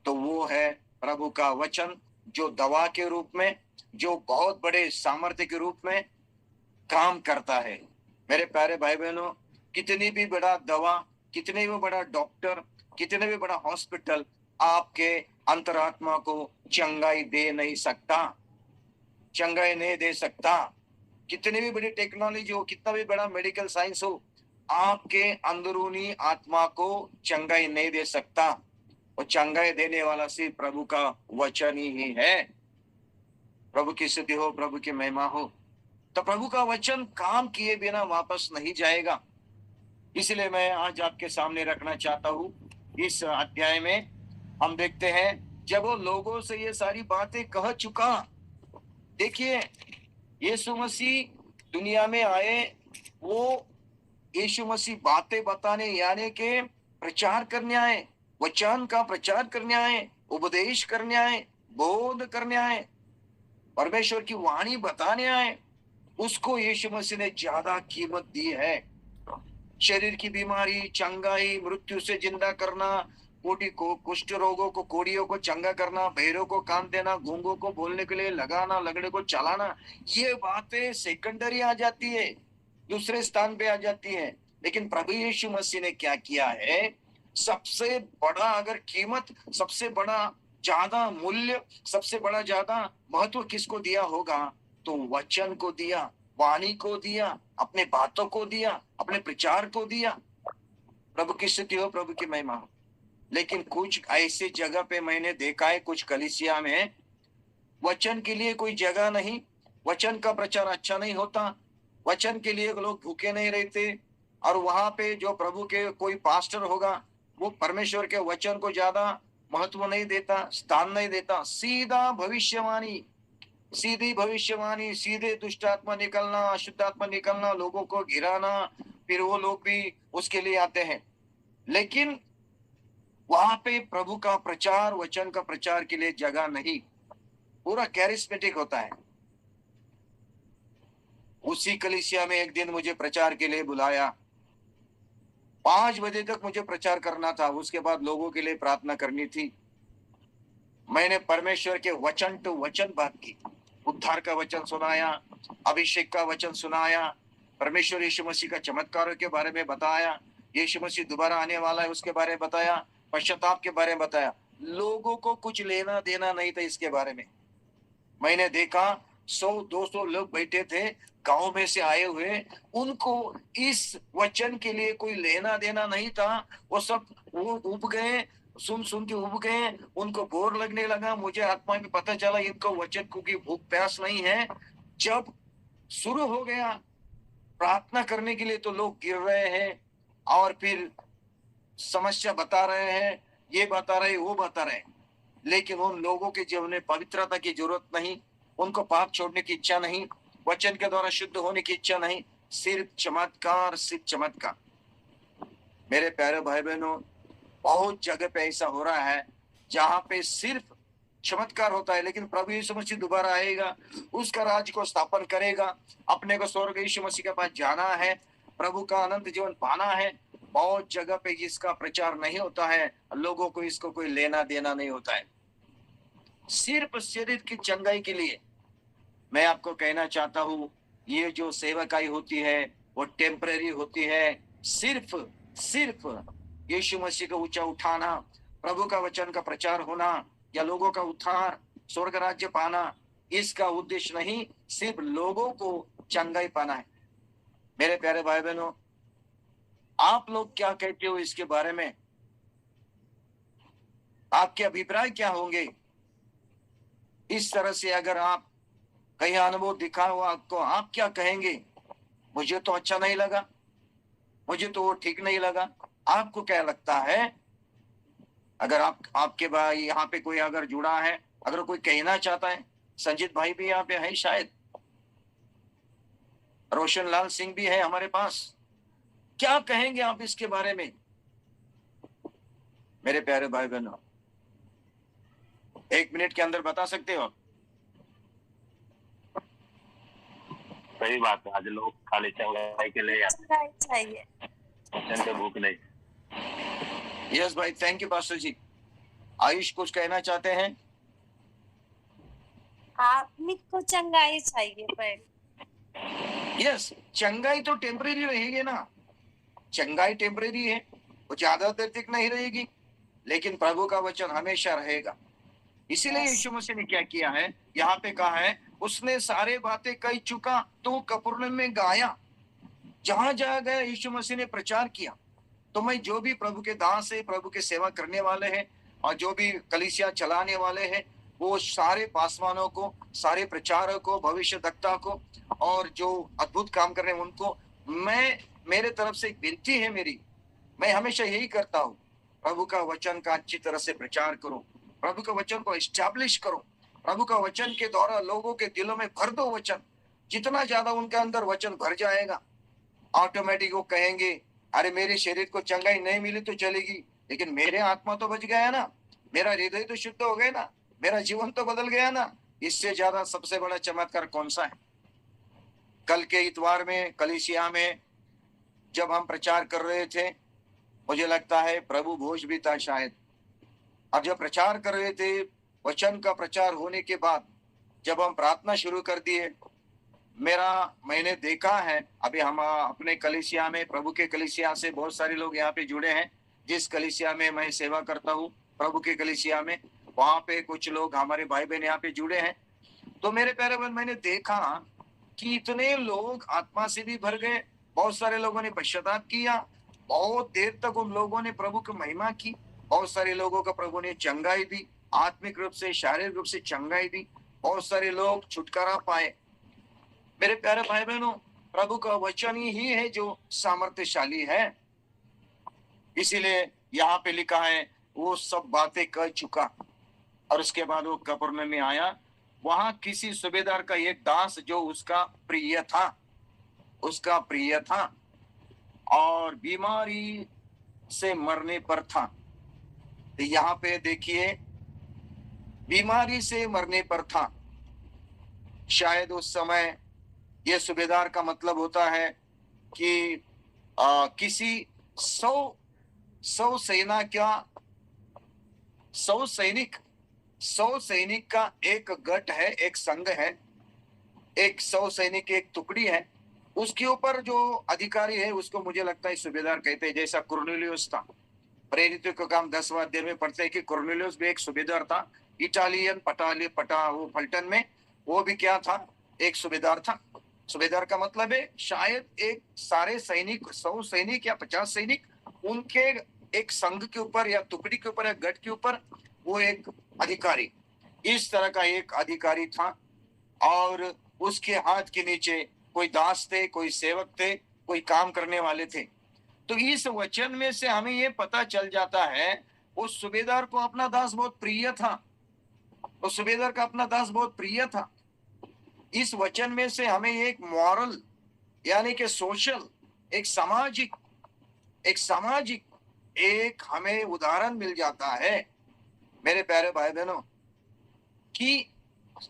तो वो है प्रभु का वचन, जो दवा के रूप में, जो बहुत बड़े सामर्थ्य के रूप में काम करता है। मेरे प्यारे भाई बहनों, कितनी भी बड़ा दवा, कितने भी बड़ा डॉक्टर, कितने भी बड़ा हॉस्पिटल आपके अंतरात्मा को चंगाई दे नहीं सकता, चंगाई नहीं दे सकता। कितनी भी बड़ी टेक्नोलॉजी हो, कितना भी बड़ा मेडिकल साइंस हो, आपके अंदरूनी आत्मा को चंगाई नहीं दे सकता। वो चंगाई देने वाला सिर्फ प्रभु का वचन ही है। प्रभु की स्तुति हो, प्रभु की महिमा हो। तो प्रभु का वचन काम किए बिना वापस नहीं जाएगा। इसलिए मैं आज आपके सामने रखना चाहता हूं। इस अध्याय में हम देखते हैं जब वो लोगों से ये सारी बातें कह चुका। देखिए, यीशु मसीह दुनिया में आए, वो यीशु मसीह बातें बताने यानी के प्रचार करने आए, वचन का प्रचार करने आए, उपदेश करने आए, बोध करने आए, परमेश्वर की वाणी बताने आए। उसको यीशु मसीह ने ज्यादा कीमत दी है। शरीर की बीमारी, चंगाई, मृत्यु से जिंदा करना, कोटी को कुष्ठ रोगों को, कोड़ियों को चंगा करना, बहरों को कान देना, गूंगों को बोलने के लिए लगाना, लगड़े को चलाना, ये बातें सेकेंडरी आ जाती है, दूसरे स्थान पे आ जाती है। लेकिन प्रभु यीशु मसीह ने क्या किया है? सबसे बड़ा अगर कीमत, सबसे बड़ा ज्यादा मूल्य, सबसे बड़ा ज्यादा महत्व किसको दिया होगा? तो वचन को दिया, वाणी को दिया, अपने बातों को दिया, अपने प्रचार को दिया। प्रभु की स्तुति हो, प्रभु की महिमा हो। लेकिन कुछ ऐसे जगह पे मैंने देखा है, कुछ कलीसिया में वचन के लिए कोई जगह नहीं, वचन का प्रचार अच्छा नहीं होता, वचन के लिए लोग भूखे नहीं रहते, और वहां पे जो प्रभु के कोई पास्टर होगा वो परमेश्वर के वचन को ज्यादा महत्व नहीं देता, स्थान नहीं देता। सीधा भविष्यवाणी, सीधी भविष्यवाणी, सीधे दुष्ट आत्मा निकलना, अशुद्ध आत्मा निकलना, लोगों को गिराना, फिर वो लोग भी उसके लिए आते हैं। लेकिन वहां पे प्रभु का प्रचार, वचन का प्रचार के लिए जगह नहीं, पूरा कैरिस्मेटिक होता है। उसी कलीसिया में एक दिन मुझे प्रचार के लिए बुलाया। 5 बजे तक मुझे प्रचार करना था, उसके बाद लोगों के लिए प्रार्थना करनी थी। मैंने परमेश्वर के वचन टू वचन बात की, उद्धार का वचन सुनाया, अभिषेक का वचन सुनाया, परमेश्वर यीशु मसीह का चमत्कारों के बारे में बताया, यीशु मसीह दोबारा आने वाला है उसके बारे में बताया, पश्चाताप के बारे में बताया। लोगों को कुछ लेना देना नहीं था इसके बारे में। मैंने देखा 100-200 लोग बैठे थे, गांव में से आए हुए, उनको इस वचन के लिए कोई लेना देना नहीं था। वो सब वो उब गए, सुन सुन के उब गए, उनको बोर लगने लगा। मुझे आत्मा में पता चला इनको वचन की भूख प्यास नहीं है। जब शुरू हो गया प्रार्थना करने के लिए तो लोग गिर रहे हैं और फिर समस्या बता रहे हैं, ये बता रहे, वो बता रहे, लेकिन उन लोगों के जीवन में पवित्रता की जरूरत नहीं, उनको पाप छोड़ने की इच्छा नहीं, वचन के द्वारा शुद्ध होने की इच्छा नहीं, सिर्फ चमत्कार, सिर्फ चमत्कार। मेरे प्यारे भाई बहनों, बहुत जगह पे ऐसा हो रहा है जहां पे सिर्फ चमत्कार होता है, लेकिन प्रभु यीशु मसीह दोबारा आएगा, उसका राज्य को स्थापन करेगा, अपने को स्वर्ग यीशु मसीह के पास जाना है, प्रभु का अनंत जीवन पाना है। बहुत जगह पे इसका प्रचार नहीं होता है, लोगों को इसको कोई लेना देना नहीं होता है। सिर्फ शरीर की चंगाई के लिए मैं आपको कहना चाहता हूं, ये जो सेवकाई होती है वो टेम्परेरी होती है। सिर्फ सिर्फ यीशु मसीह को ऊंचा उठाना, प्रभु का वचन का प्रचार होना, या लोगों का उद्धार, स्वर्ग राज्य पाना, इसका उद्देश्य नहीं, सिर्फ लोगों को चंगाई पाना है। मेरे प्यारे भाई बहनों, आप लोग क्या कहते हो इसके बारे में? आपके अभिप्राय क्या होंगे? इस तरह से अगर आप कहीं अनुभव दिखा हो आपको, आप क्या कहेंगे? मुझे तो अच्छा नहीं लगा, मुझे तो वो ठीक नहीं लगा। आपको क्या लगता है? अगर आपके भाई यहाँ पे कोई अगर जुड़ा है, अगर कोई कहना चाहता है, संजीत भाई भी यहाँ पे है, शायद रोशन लाल सिंह भी है हमारे पास, क्या कहेंगे आप इसके बारे में? मेरे प्यारे भाई बहनों, 1 मिनट के अंदर बता सकते हो? सही बात है, आज लोग खाली चंगाई के लिए चाहिए, वचन के भूख नहीं। यस भाई, थैंक यू पास्टर जी। आयुष कुछ कहना चाहते हैं? आत्मिक को चंगाई चाहिए पर यस, चंगाई तो टेम्परेरी रहेगी ना, चंगाई टेम्परेरी है, वो ज्यादा देर तक नहीं रहेगी, लेकिन प्रभु का वचन हमेशा रहेगा। इसीलिए यीशु मसीह ने क्या किया है, यहाँ पे कहा है, उसने सारे बातें कह चुका तो कफरनहूम में गाया। जहां जहां गया यीशु मसीह ने प्रचार किया। तो मैं जो भी प्रभु के दास है, प्रभु के सेवा करने वाले हैं और जो भी कलीसिया चलाने वाले हैं, वो सारे पासवानों को, सारे प्रचारक को, भविष्यद्वक्ता को और जो अद्भुत काम कर रहे हैं उनको मैं, मेरे तरफ से एक विनती है मेरी, मैं हमेशा यही करता हूँ, प्रभु का वचन का अच्छी तरह से प्रचार करो, प्रभु के वचन को एस्टैब्लिश करो, प्रभु का वचन के द्वारा लोगों के दिलों में भर दो वचन। जितना ज्यादा उनके अंदर वचन भर जाएगा, ऑटोमेटिक वो कहेंगे, अरे मेरे शरीर को चंगाई नहीं मिली तो चलेगी, लेकिन मेरे आत्मा तो बच गया ना, मेरा हृदय तो शुद्ध हो गया ना, मेरा जीवन तो बदल गया ना। इससे ज्यादा सबसे बड़ा चमत्कार कौन सा है? कल के इतवार में कलीसिया में जब हम प्रचार कर रहे थे, मुझे लगता है प्रभु भोज भी था शायद, अब जब प्रचार कर रहे थे, वचन का प्रचार होने के बाद जब हम प्रार्थना शुरू कर दिए, मैंने देखा है, अभी हम अपने कलीसिया में, प्रभु के कलीसिया से बहुत सारे लोग यहाँ पे जुड़े हैं, जिस कलीसिया में मैं सेवा करता हूँ, प्रभु के कलीसिया में, वहां पे कुछ लोग हमारे भाई बहन यहाँ पे जुड़े हैं। तो मेरे प्यारे बहन, मैंने देखा कि इतने लोग आत्मा से भी भर गए, बहुत सारे लोगों ने पश्चाताप किया, बहुत देर तक उन लोगों ने प्रभु की महिमा की, बहुत सारे लोगों का प्रभु ने चंगाई दी, आत्मिक रूप से, शारीरिक रूप से चंगाई दी, बहुत सारे लोग छुटकारा पाए। मेरे प्यारे भाई बहनों, प्रभु का वचन ही है जो सामर्थ्यशाली है। इसीलिए यहाँ पे लिखा है, वो सब बातें कर चुका और उसके बाद वो कब्र में आया। वहां किसी सूबेदार का एक दास जो उसका प्रिय था और बीमारी से मरने पर था। तो यहाँ पे देखिए, बीमारी से मरने पर था। शायद उस समय ये सूबेदार का मतलब होता है कि किसी 100 सैनिक का एक गट है, एक संघ है, एक 100 सैनिक की एक टुकड़ी है, उसके ऊपर जो अधिकारी है उसको मुझे लगता है सूबेदार कहते हैं। जैसा कुर्नेलियुस था, प्रेरितों का काम 10वां अध्याय में पढ़ते हैं कि कुर्नेलियुस भी एक सूबेदार था, इटालियन वो पलटन में, वो भी क्या था? एक सूबेदार था। सूबेदार का मतलब है शायद एक सारे सैनिक, 100 सैनिक या 50 सैनिक, उनके एक संघ के ऊपर या टुकड़ी के ऊपर या गढ़ के ऊपर वो एक अधिकारी, इस तरह का एक अधिकारी था। और उसके हाथ के नीचे कोई दास थे, कोई सेवक थे, कोई काम करने वाले थे। तो इस वचन में से हमें ये पता चल जाता है, उस सूबेदार को अपना दास बहुत प्रिय था, उस सूबेदार का अपना दास बहुत प्रिय था। इस वचन में से हमें एक मॉरल यानी कि सोशल, एक सामाजिक एक हमें उदाहरण मिल जाता है मेरे प्यारे भाई बहनों, कि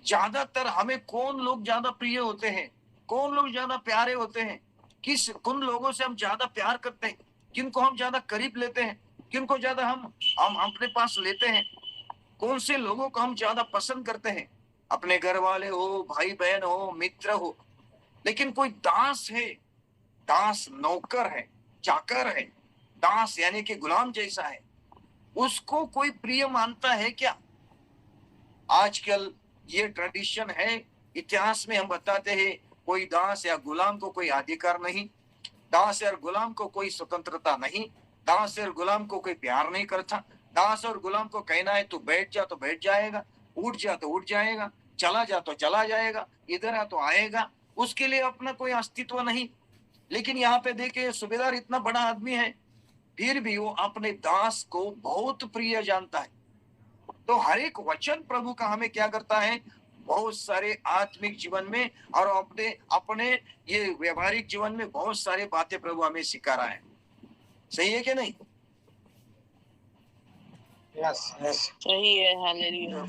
ज्यादातर हमें कौन लोग ज्यादा प्रिय होते हैं, कौन लोग ज्यादा प्यारे होते हैं, किन लोगों से हम ज्यादा प्यार करते हैं, किनको हम ज्यादा करीब लेते हैं, किनको ज्यादा हम अपने पास लेते हैं, कौन से लोगों को हम ज्यादा पसंद करते हैं, अपने घर वाले हो, भाई बहन हो, मित्र हो। लेकिन कोई दास है, दास नौकर है, चाकर है, दास यानी कि गुलाम जैसा है, उसको कोई प्रिय मानता है क्या? आजकल ये ट्रेडिशन है, इतिहास में हम बताते हैं, कोई दास या गुलाम को कोई अधिकार नहीं, दास और गुलाम को कोई स्वतंत्रता नहीं, दास और गुलाम को कोई प्यार नहीं करता। दास और गुलाम को कहना है तू बैठ जा तो बैठ जाएगा, उठ जा तो उठ जाएगा, चला जा तो चला जाएगा, इधर आ तो आएगा, उसके लिए अपना कोई अस्तित्व नहीं। लेकिन यहाँ पे देखिए, सूबेदार इतना बड़ा आदमी है, फिर भी वो अपने दास को बहुत प्रिय जानता है। तो हर एक वचन प्रभु का हमें क्या करता है, बहुत सारे आत्मिक जीवन में और अपने ये व्यवहारिक जीवन में बहुत सारी बातें प्रभु हमें सिखा रहा है। सही है कि नहीं? सही है, हालेलुया।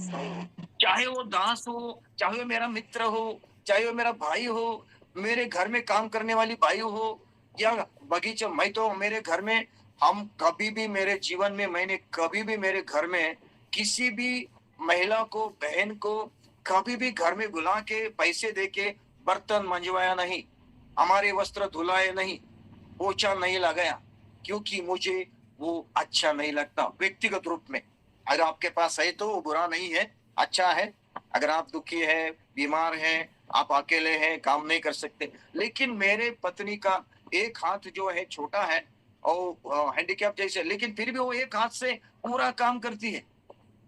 चाहे वो दास हो, चाहे वो मेरा मित्र हो, चाहे वो मेरा भाई हो, मेरे घर में काम करने वाली भाई हो, या बगीचा, मैं तो मेरे घर में, हम कभी भी मेरे जीवन में, मैंने कभी भी मेरे घर में किसी भी महिला को, बहन को कभी भी घर में बुला के पैसे दे के बर्तन मंजवाया नहीं, हमारे वस्त्र धुलाए नहीं, पोछा नहीं लगाया, क्योंकि मुझे वो अच्छा नहीं लगता। व्यक्तिगत रूप में अगर आपके पास है तो वो बुरा नहीं है, अच्छा है। अगर आप दुखी है, बीमार हैं, आप अकेले हैं, काम नहीं कर सकते, लेकिन मेरे पत्नी का एक हाथ जो है छोटा है और हैंडीकैप जैसे, लेकिन फिर भी वो एक हाथ से पूरा काम करती है,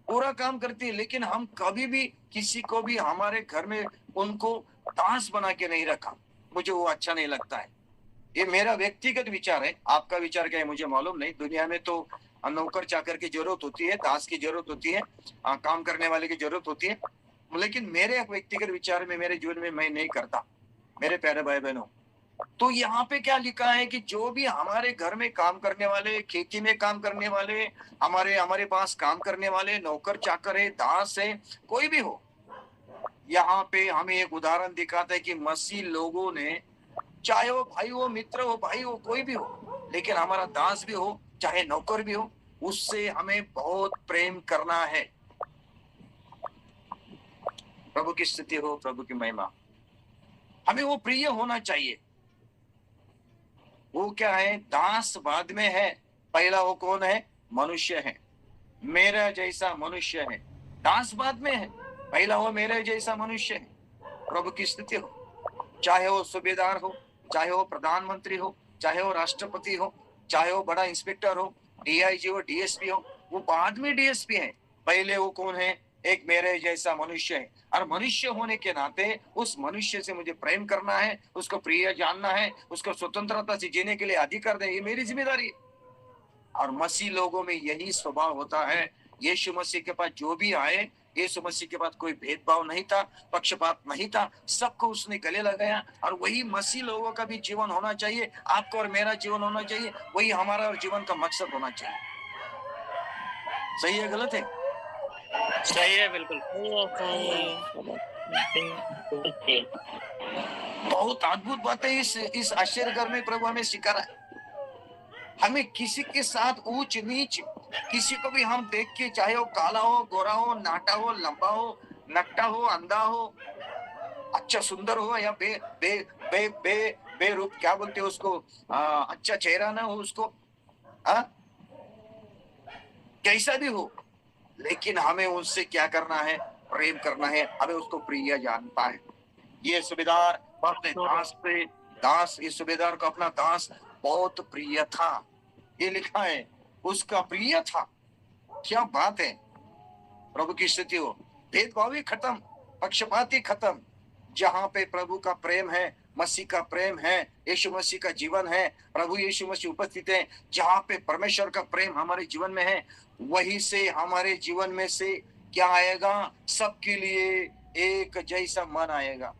पूरा काम करती है। लेकिन हम कभी भी किसी को भी हमारे घर में उनको दास बना के नहीं रखा, मुझे वो अच्छा नहीं लगता है। ये मेरा व्यक्तिगत विचार है, आपका विचार क्या है मुझे मालूम नहीं। दुनिया में तो नौकर चाकर की जरूरत होती है, दास की जरूरत होती है, काम करने वाले की जरूरत होती है, लेकिन मेरे व्यक्तिगत विचार में, मेरे जीवन में मैं नहीं करता। मेरे प्यारे भाई बहनों, तो यहाँ पे क्या लिखा है कि जो भी हमारे घर में काम करने वाले, खेती में काम करने वाले, हमारे हमारे पास काम करने वाले नौकर चाकर है, दास है, कोई भी हो, यहाँ पे हमें एक उदाहरण दिखाता है कि मसीह लोगों ने, चाहे वो भाई हो, मित्र हो, भाई हो, कोई भी हो, लेकिन हमारा दास भी हो, चाहे नौकर भी हो, उससे हमें बहुत प्रेम करना है। प्रभु की स्तुति हो, प्रभु की महिमा। हमें वो प्रिय होना चाहिए। वो क्या है? दास बाद में है, पहला वो कौन है? मनुष्य है, मेरा जैसा मनुष्य है। दास बाद में है, पहला वो मेरे जैसा मनुष्य है। प्रभु की स्तुति हो। चाहे वो सूबेदार हो, चाहे वो प्रधानमंत्री हो, चाहे वो राष्ट्रपति हो, चाहे वो बड़ा इंस्पेक्टर हो, डीआईजी हो, डीएसपी हो, वो बाद में डीएसपी है, पहले वो कौन है? एक मेरे जैसा मनुष्य है। और मनुष्य होने के नाते उस मनुष्य से मुझे प्रेम करना है, उसको प्रिय जानना है, उसको स्वतंत्रता से जीने के लिए अधिकार दें, ये मेरी जिम्मेदारी है। और मसीह लोगों में यही स्वभाव होता है। यीशु मसीह के पास जो भी आए, यीशु मसीह के पास कोई भेदभाव नहीं था, पक्षपात नहीं था, सबको उसने गले लगाया। और वही मसीह लोगों का भी जीवन होना चाहिए, आपका और मेरा जीवन होना चाहिए, वही हमारा और जीवन का मकसद होना चाहिए। सही है गलत है? सही है, बिल्कुल बहुत अद्भुत बात है इस आश्चर्यकर में प्रभु हमें सिखा रहा है। हमें किसी के साथ ऊंच नीच, किसी को भी हम देख के, चाहे वो काला हो, गोरा हो, नाटा हो, लंबा हो, नकटा हो, अंधा हो, अच्छा सुंदर हो, या बे बे बे बे बेरूप, क्या बोलते हैं उसको, अच्छा चेहरा ना हो उसको, कैसा भी हो, लेकिन हमें उससे क्या करना है? प्रेम करना है, हमें उसको प्रिय जानता है। ये सूबेदार अपने दास, इस सूबेदार को अपना दास बहुत प्रिय था, ये लिखा है, उसका प्रिय था। क्या बात है! प्रभु की स्तुति हो। भेदभाव ही खत्म, पक्षपात ही खत्म। जहां पे प्रभु का प्रेम है, मसीह का प्रेम है, यीशु मसीह का जीवन है, प्रभु यीशु मसीह उपस्थित है, जहां पे परमेश्वर का प्रेम हमारे जीवन में है, वही से हमारे जीवन में से क्या आएगा? सबके लिए एक जैसा मन आएगा।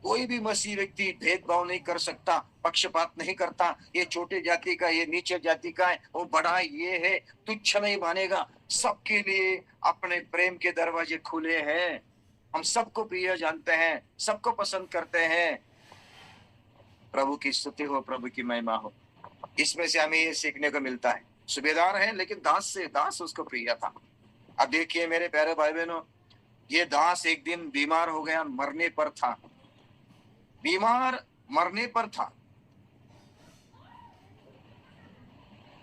कोई भी मसीह व्यक्ति भेदभाव नहीं कर सकता, पक्षपात नहीं करता, ये छोटे जाति का, ये नीचे जाति का है, वो बड़ा ये है, तुच्छ नहीं मानेगा। सबके लिए अपने प्रेम के दरवाजे खुले हैं। हम सबको प्रिय जानते हैं, सबको पसंद करते हैं। प्रभु की स्तुति हो, प्रभु की महिमा हो। इसमें से हमें ये सीखने को मिलता है। सूबेदार है, लेकिन दास उसको प्रिय था। अब देखिए मेरे प्यारे भाई बहनों, ये दास एक दिन बीमार हो गया, मरने पर था, बीमार मरने पर था।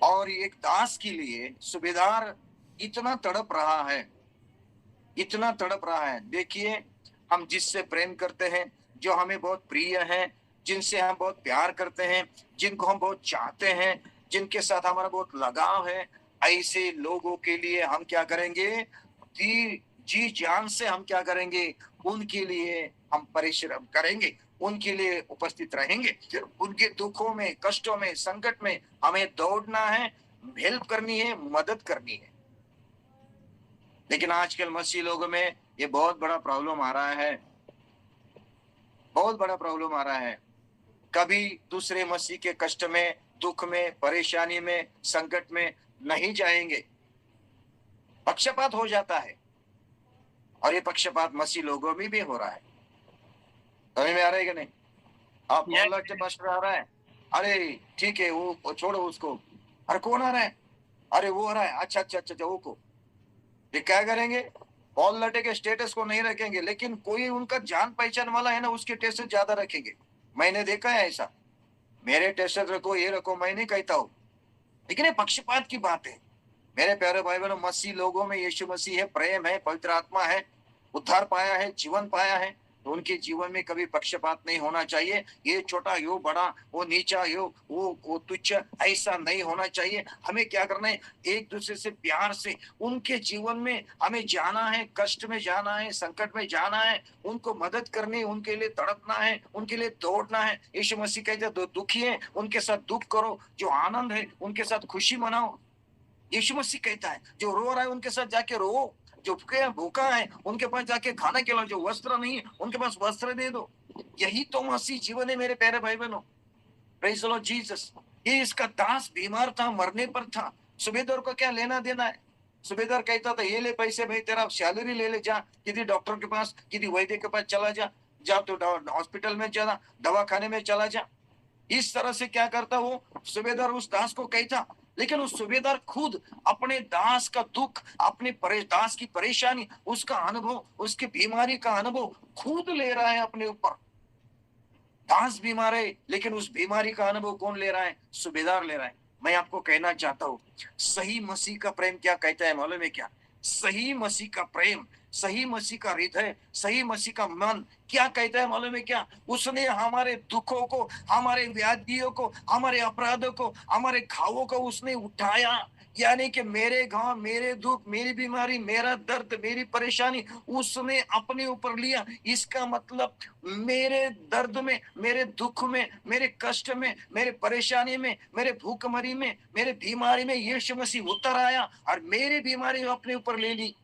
और एक दास के लिए सूबेदार इतना तड़प रहा है, इतना तड़प रहा है। देखिए, हम जिससे प्रेम करते हैं, जो हमें बहुत प्रिय है, जिनसे हम बहुत प्यार करते हैं, जिनको हम बहुत चाहते हैं, जिनके साथ हमारा बहुत लगाव है, ऐसे लोगों के लिए हम क्या करेंगे? जी जान से हम क्या करेंगे? उनके लिए हम परिश्रम करेंगे, उनके लिए उपस्थित रहेंगे। उनके दुखों में, कष्टों में, संकट में हमें दौड़ना है, हेल्प करनी है, मदद करनी है। लेकिन आजकल मसीह लोगों में ये बहुत बड़ा प्रॉब्लम आ रहा है, बहुत बड़ा प्रॉब्लम आ रहा है। कभी दूसरे मसीह के कष्ट में, दुख में, परेशानी में, संकट में नहीं जाएंगे, पक्षपात हो जाता है। और ये पक्षपात मसीह लोगों में भी हो रहा है। समझ में आ रहा है कि नहीं? आप मोहल्ला के पास्टर आ रहा है, अरे ठीक है, वो छोड़ो उसको। अरे कौन आ रहा है? अरे वो आ रहा है, अच्छा वो को। ये क्या करेंगे? पॉल लटे के स्टेटस को नहीं रखेंगे, लेकिन कोई उनका जान पहचान वाला है ना, उसके स्टेटस ज्यादा रखेंगे। मैंने देखा है ऐसा। मेरे स्टेटस रखो, ये रखो, मैं नहीं कहता हूँ, लेकिन ये पक्षपात की बात है। मेरे प्यारे भाई बहनों, मसीह लोगों में यीशु मसीह है, प्रेम है, पवित्र आत्मा है, उद्धार पाया है, जीवन पाया है, तो उनके जीवन में कभी पक्षपात नहीं होना चाहिए। ये छोटा, यो बड़ा, वो नीचा, यो वो तुच्छ, ऐसा नहीं होना चाहिए। हमें क्या करना है, एक दूसरे से प्यार से उनके जीवन में हमें जाना है, कष्ट में जाना है, संकट में जाना है, उनको मदद करनी, उनके लिए तड़पना है, उनके लिए दौड़ना है। यीशु मसीह कहते हैं, जो दुखी है उनके साथ दुख करो, जो आनंद है उनके साथ खुशी मनाओ। यीशु मसीह कहता है, जो रो रहा है उनके साथ जाके रो, जो भूखा है उनके पास जाके खाना खिलाओ, जो वस्त्र नहीं है उनके पास वस्त्र दे दो। यही तो मसीह जीवन है मेरे प्यारे भाई बहनों। Praise the Lord Jesus. ये इसका दास बीमार था, मरने पर था, सूबेदार को क्या लेना देना है। सूबेदार कहता था, ये ले पैसे भाई, तेरा सैलरी ले ले, जा किसी डॉक्टर के पास, किसी वैद्य के पास चला जा, जा तो हॉस्पिटल में चला, दवाखाने में चला जा। इस तरह से क्या करता वो सूबेदार उस दास को कहता, लेकिन उस सूबेदार खुद अपने दास का दुख, अपने दास की परेशानी, उसका अनुभव, उसकी बीमारी का अनुभव खुद ले रहा है अपने ऊपर। दास बीमार है, लेकिन उस बीमारी का अनुभव कौन ले रहा है? सूबेदार ले रहा है। मैं आपको कहना चाहता हूँ, सही मसीह का प्रेम क्या कहता है मालूम है क्या? सही मसीह का प्रेम, सही मसीह का हृदय, सही मसीह का मन क्या कहता है मालूम है क्या? उसने हमारे दुखों को, हमारे व्याधियों को, हमारे अपराधों को, हमारे घावों को उसने उठाया। यानी कि मेरे घाव, मेरे दुख, मेरी बीमारी, मेरा दर्द, मेरी परेशानी उसने अपने ऊपर लिया। इसका मतलब मेरे दर्द में, मेरे दुख में, मेरे कष्ट में, मेरे परेशानी में, मेरे भूखमरी में, मेरे बीमारी में यीशु मसीह उतर आया और मेरी बीमारी अपने ऊपर ले ली।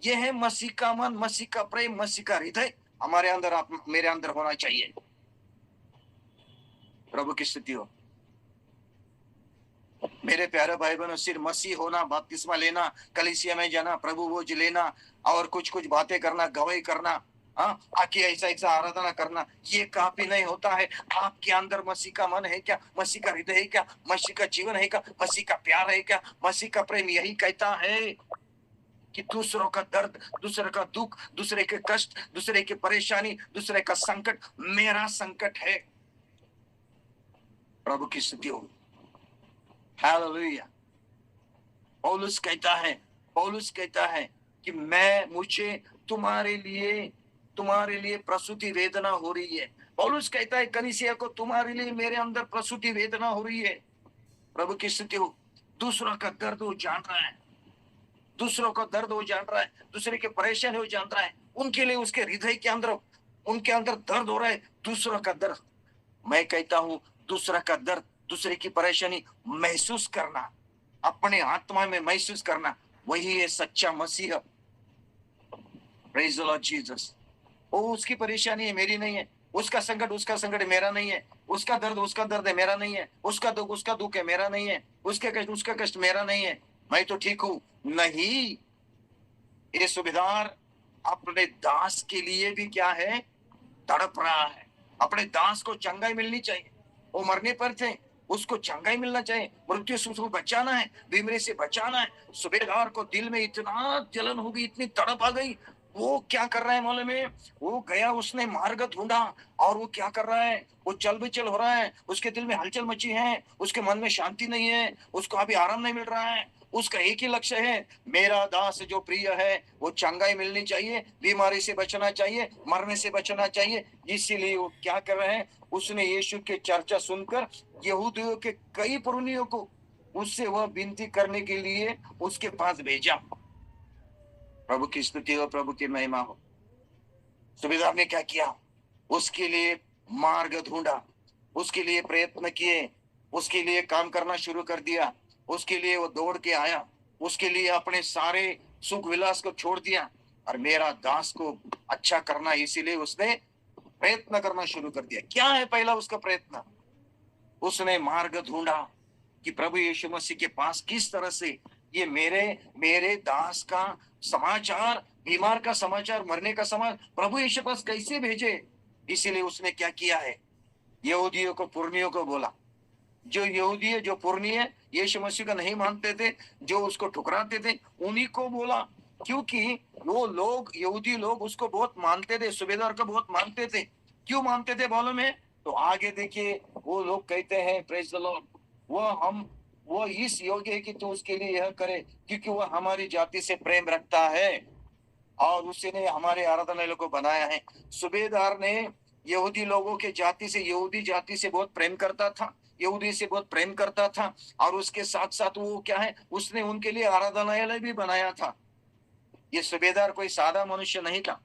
यह है मसीह का मन, मसीह का प्रेम, मसीह का हृदय हमारे अंदर, आप मेरे अंदर होना चाहिए। प्रभु की स्तुति हो। मेरे प्यारे भाई बहनों, सिर्फ मसीह होना, बपतिस्मा लेना, कलीसिया में जाना, प्रभु भोज लेना और कुछ कुछ बातें करना, गवाही करना, आके ऐसा ऐसा आराधना करना, ये काफी नहीं होता है। आपके अंदर मसीह का मन है क्या? मसीह का हृदय है क्या? मसीह का जीवन है क्या? मसीह का प्यार है क्या? मसीह का प्रेम यही कहता है कि दूसरों का दर्द, दूसरे का दुख, दूसरे के कष्ट, दूसरे की परेशानी, दूसरे का संकट मेरा संकट है। प्रभु की स्तुति हो। हालेलुया। पौलुस कहता है कि मुझे तुम्हारे लिए प्रसूति वेदना हो रही है। पौलुस कहता है कलीसिया को, तुम्हारे लिए मेरे अंदर प्रसूति वेदना हो रही है। प्रभु की स्तुति हो। दूसरों का दर्द वो जान रहा है, दूसरों का दर्द वो जान रहा है, दूसरे के परेशानी वो जान रहा है। उनके लिए उसके हृदय के अंदर, उनके अंदर दर्द हो रहा है, दूसरों का दर्द। मैं कहता हूं, दूसरा का दर्द, दूसरे की परेशानी महसूस करना, अपने आत्मा में महसूस करना, वही है सच्चा मसीह। Praise the Lord Jesus. वो उसकी परेशानी है, मेरी नहीं है। उसका संकट मेरा नहीं है। उसका दर्द है, मेरा नहीं है। उसका दुख है, मेरा नहीं है। उसका कष्ट मेरा नहीं है। मैं तो ठीक हूं। नहीं, ये सूबेदार अपने दास के लिए भी क्या है? तड़प रहा है। अपने दास को चंगाई मिलनी चाहिए। वो मरने पर थे, उसको चंगाई मिलना चाहिए, मृत्यु से उसको बचाना है, बीमारी से बचाना है। सूबेदार को दिल में इतना जलन हो गई, इतनी तड़प आ गई। वो क्या कर रहा है मालूम है? वो गया, उसने मार्ग ढूंढा और वो क्या कर रहा है? वो चल बिचल हो रहा है, उसके दिल में हलचल मची है, उसके मन में शांति नहीं है, उसको अभी आराम नहीं मिल रहा है। उसका एक ही लक्ष्य है, मेरा दास जो प्रिय है वो चंगाई मिलनी चाहिए, बीमारी से बचना चाहिए, मरने से बचना चाहिए। इसीलिए वो क्या कर रहे हैं? उसने यीशु के चर्चा सुनकर यहूदियों के कई पुरनियों को उससे वह विनती करने के लिए उसके पास भेजा। प्रभु की स्तुति हो, प्रभु की महिमा हो। सूबेदार ने क्या किया? उसके लिए मार्ग ढूंढा, उसके लिए प्रयत्न किए, उसके लिए काम करना शुरू कर दिया, उसके लिए वो दौड़ के आया, उसके लिए अपने सारे सुख विलास को छोड़ दिया और मेरा दास को अच्छा करना, इसीलिए उसने प्रयत्न करना शुरू कर दिया। क्या है पहला उसका प्रयत्न? उसने मार्ग ढूंढा कि प्रभु यीशु मसीह के पास किस तरह से ये मेरे दास का समाचार, बीमार का समाचार, मरने का समाचार प्रभु यीशु पास कैसे भेजे। इसीलिए उसने क्या किया है? यहूदियों को, पुरनियों को बोला। जो यहूदी है, जो पुरनी है, यीशु मसीह को नहीं मानते थे, जो उसको ठुकराते थे, उन्हीं को बोला। क्योंकि वो लोग, यहूदी लोग उसको बहुत मानते थे, सूबेदार को बहुत मानते थे। क्यों मानते थे मालूम है? तो आगे देखिए, वो लोग कहते हैं, प्रेज़ द लॉर्ड, वो इस योग्य है कि तू उसके लिए यह करे, क्योंकि वह हमारी जाति से प्रेम रखता है। और उसी ने हमारे आराधनालय को बनाया है। सूबेदार ने यहूदी लोगों के जाति से, यहूदी जाति से बहुत प्रेम करता था, यहूदी से बहुत प्रेम करता था, और उसके साथ साथ वो क्या है, उसने उनके लिए आराधनालय भी बनाया था। ये सूबेदार कोई सादा मनुष्य नहीं था,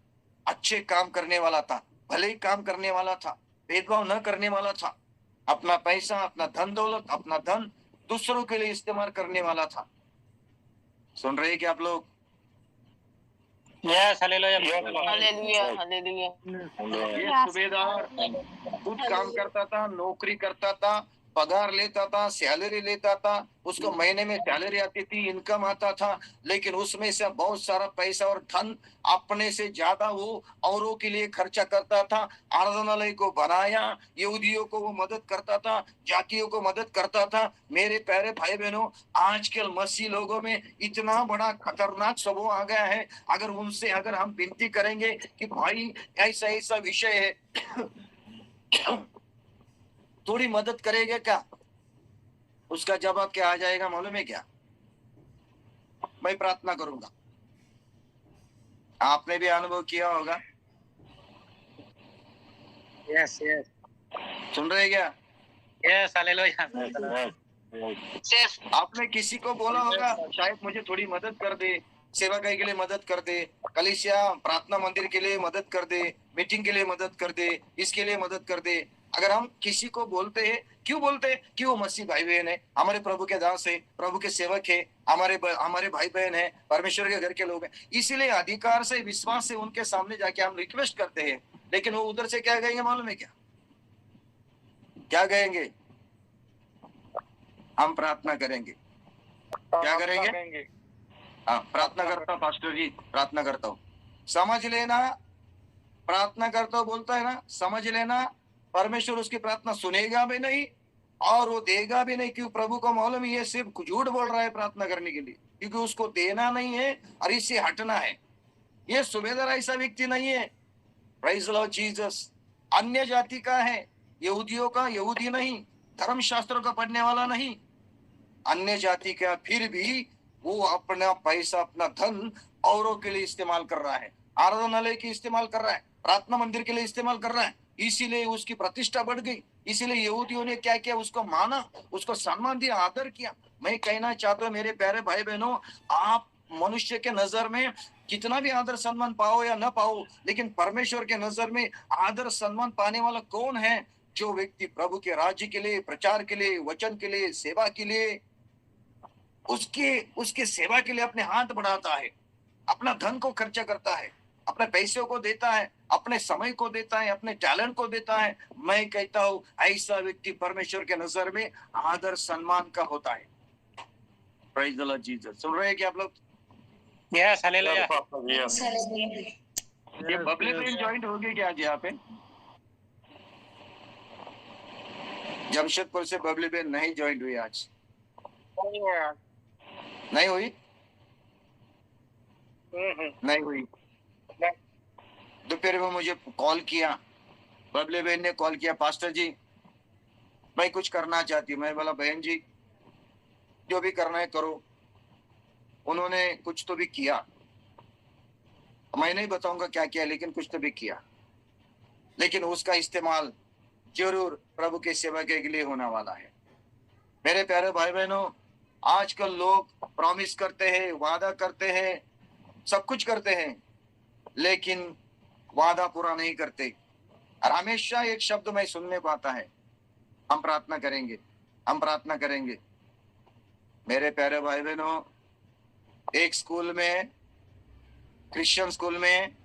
अच्छे काम करने वाला था, भले ही काम करने वाला था, भेदभाव न करने वाला था, अपना पैसा, अपना धन दौलत, अपना धन दूसरों के लिए इस्तेमाल करने वाला था। सुन रहे हैं क्या आप लोग? Yes, hallelujah. Hallelujah hallelujah. ये सूबेदार खुद काम करता था, नौकरी करता था, पगार लेता था, सैलरी लेता था, उसको महीने में सैलरी आती थी, इनकम आता था, लेकिन उसमें से बहुत सारा पैसा और धन अपने से ज्यादा वो औरों के लिए खर्चा करता था। आराधनालय को बनाया, यहूदियों को वो मदद करता था, जातियों को मदद करता था। मेरे प्यारे भाई बहनों, आजकल मसीह लोगों में इतना बड़ा खतरनाक स्वभाव आ गया है। अगर उनसे अगर हम विनती करेंगे कि भाई ऐसा ऐसा विषय है, थोड़ी मदद करेंगे क्या, उसका जवाब क्या आ जाएगा मालूम है क्या? मैं प्रार्थना करूंगा। आपने भी अनुभव किया होगा। Yes, yes. सुन रहे क्या? Yes, hallelujah. Yes, आपने किसी को बोला होगा, शायद मुझे थोड़ी मदद कर दे, सेवा के लिए मदद कर दे, कलीसिया प्रार्थना मंदिर के लिए मदद कर दे, मीटिंग के लिए मदद कर दे, इसके लिए मदद कर दे। अगर हम किसी को बोलते हैं, क्यों बोलते हैं? कि वो मसीह भाई बहन है, हमारे प्रभु के दास है, प्रभु के सेवक है, हमारे भाई बहन है, परमेश्वर के घर के लोग हैं, इसीलिए अधिकार से, विश्वास से उनके सामने जाके हम रिक्वेस्ट करते हैं। लेकिन वो उधर से क्या कहेंगे मालूम है क्या? क्या कहेंगे? हम प्रार्थना करेंगे। क्या करेंगे? हाँ, प्रार्थना करता हूँ पास्टर जी, प्रार्थना करता हूँ। समझ लेना, प्रार्थना करता हूँ बोलता है ना, समझ लेना परमेश्वर उसकी प्रार्थना सुनेगा भी नहीं और वो देगा भी नहीं। क्यों? प्रभु को मालूम है ये सिर्फ झूठ बोल रहा है प्रार्थना करने के लिए, क्योंकि उसको देना नहीं है और इससे हटना है। ये सूबेदार ऐसा व्यक्ति नहीं है। Praise the Lord Jesus. अन्य जाति का है, यहूदियों का यहूदी नहीं, धर्मशास्त्रों का पढ़ने वाला नहीं, अन्य जाति का, फिर भी वो अपना पैसा, अपना धन औरों के लिए इस्तेमाल कर रहा है, आराधनालय के इस्तेमाल कर रहा है, प्रार्थना मंदिर के लिए इस्तेमाल कर रहा है। इसीलिए उसकी प्रतिष्ठा बढ़ गई, इसीलिए यहूदियों ने क्या किया, उसको माना, उसको सम्मान दिया, आदर किया। मैं कहना चाहता हूँ मेरे प्यारे भाई बहनों, आप मनुष्य के नजर में कितना भी आदर सम्मान पाओ या न पाओ, लेकिन परमेश्वर के नजर में आदर सम्मान पाने वाला कौन है? जो व्यक्ति प्रभु के राज्य के लिए, प्रचार के लिए, वचन के लिए, सेवा के लिए, उसके सेवा के लिए अपने हाथ बढ़ाता है, अपना धन को खर्चा करता है, अपने पैसों को देता है, अपने समय को देता है, अपने टैलेंट को देता है। मैं कहता हूँ ऐसा व्यक्ति परमेश्वर के नजर में आदर सम्मान का होता है। Praise the Lord Jesus. सुन रहे हैं क्या आप लोग? Yes, hallelujah. ये बबली प्रेम ज्वाइंट हो गई क्या आज यहाँ पे? जमशेदपुर से बबली बहन नहीं ज्वाइंट हुई आज? नहीं हुई? नहीं हुई। दोपहर में मुझे कॉल किया, बबली बहन ने कॉल किया, पास्टर जी मैं कुछ करना चाहती हूँ। मैं बोला बहन जी जो भी करना है करो। उन्होंने कुछ तो भी किया, मैं नहीं बताऊंगा क्या किया, लेकिन कुछ तो भी किया, लेकिन उसका इस्तेमाल जरूर प्रभु के सेवा के लिए होने वाला है। मेरे प्यारे भाई बहनों, आजकल लोग प्रॉमिस करते हैं, वादा करते हैं, सब कुछ करते हैं, लेकिन वादा पूरा नहीं करते। और हमेशा एक शब्द मैं सुनने को आता है, हम प्रार्थना करेंगे, हम प्रार्थना करेंगे। मेरे प्यारे भाई बहनों, एक स्कूल में, क्रिश्चियन स्कूल में,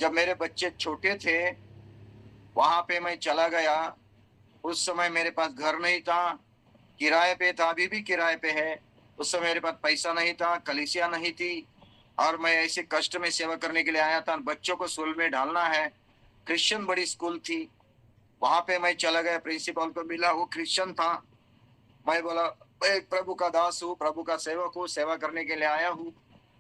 जब मेरे बच्चे छोटे थे वहां पे मैं चला गया। उस समय मेरे पास घर नहीं था, किराए पे था, अभी भी किराए पे है। उस समय मेरे पास पैसा नहीं था, कलीसिया नहीं थी, और मैं ऐसे कष्ट में सेवा करने के लिए आया था। बच्चों को स्कूल में डालना है, क्रिश्चियन बड़ी स्कूल थी, वहां पे मैं चला गया, प्रिंसिपल को मिला, वो क्रिश्चियन था। मैं बोला एक प्रभु का दास हूँ, प्रभु का सेवक हूँ, सेवा करने के लिए आया हूँ,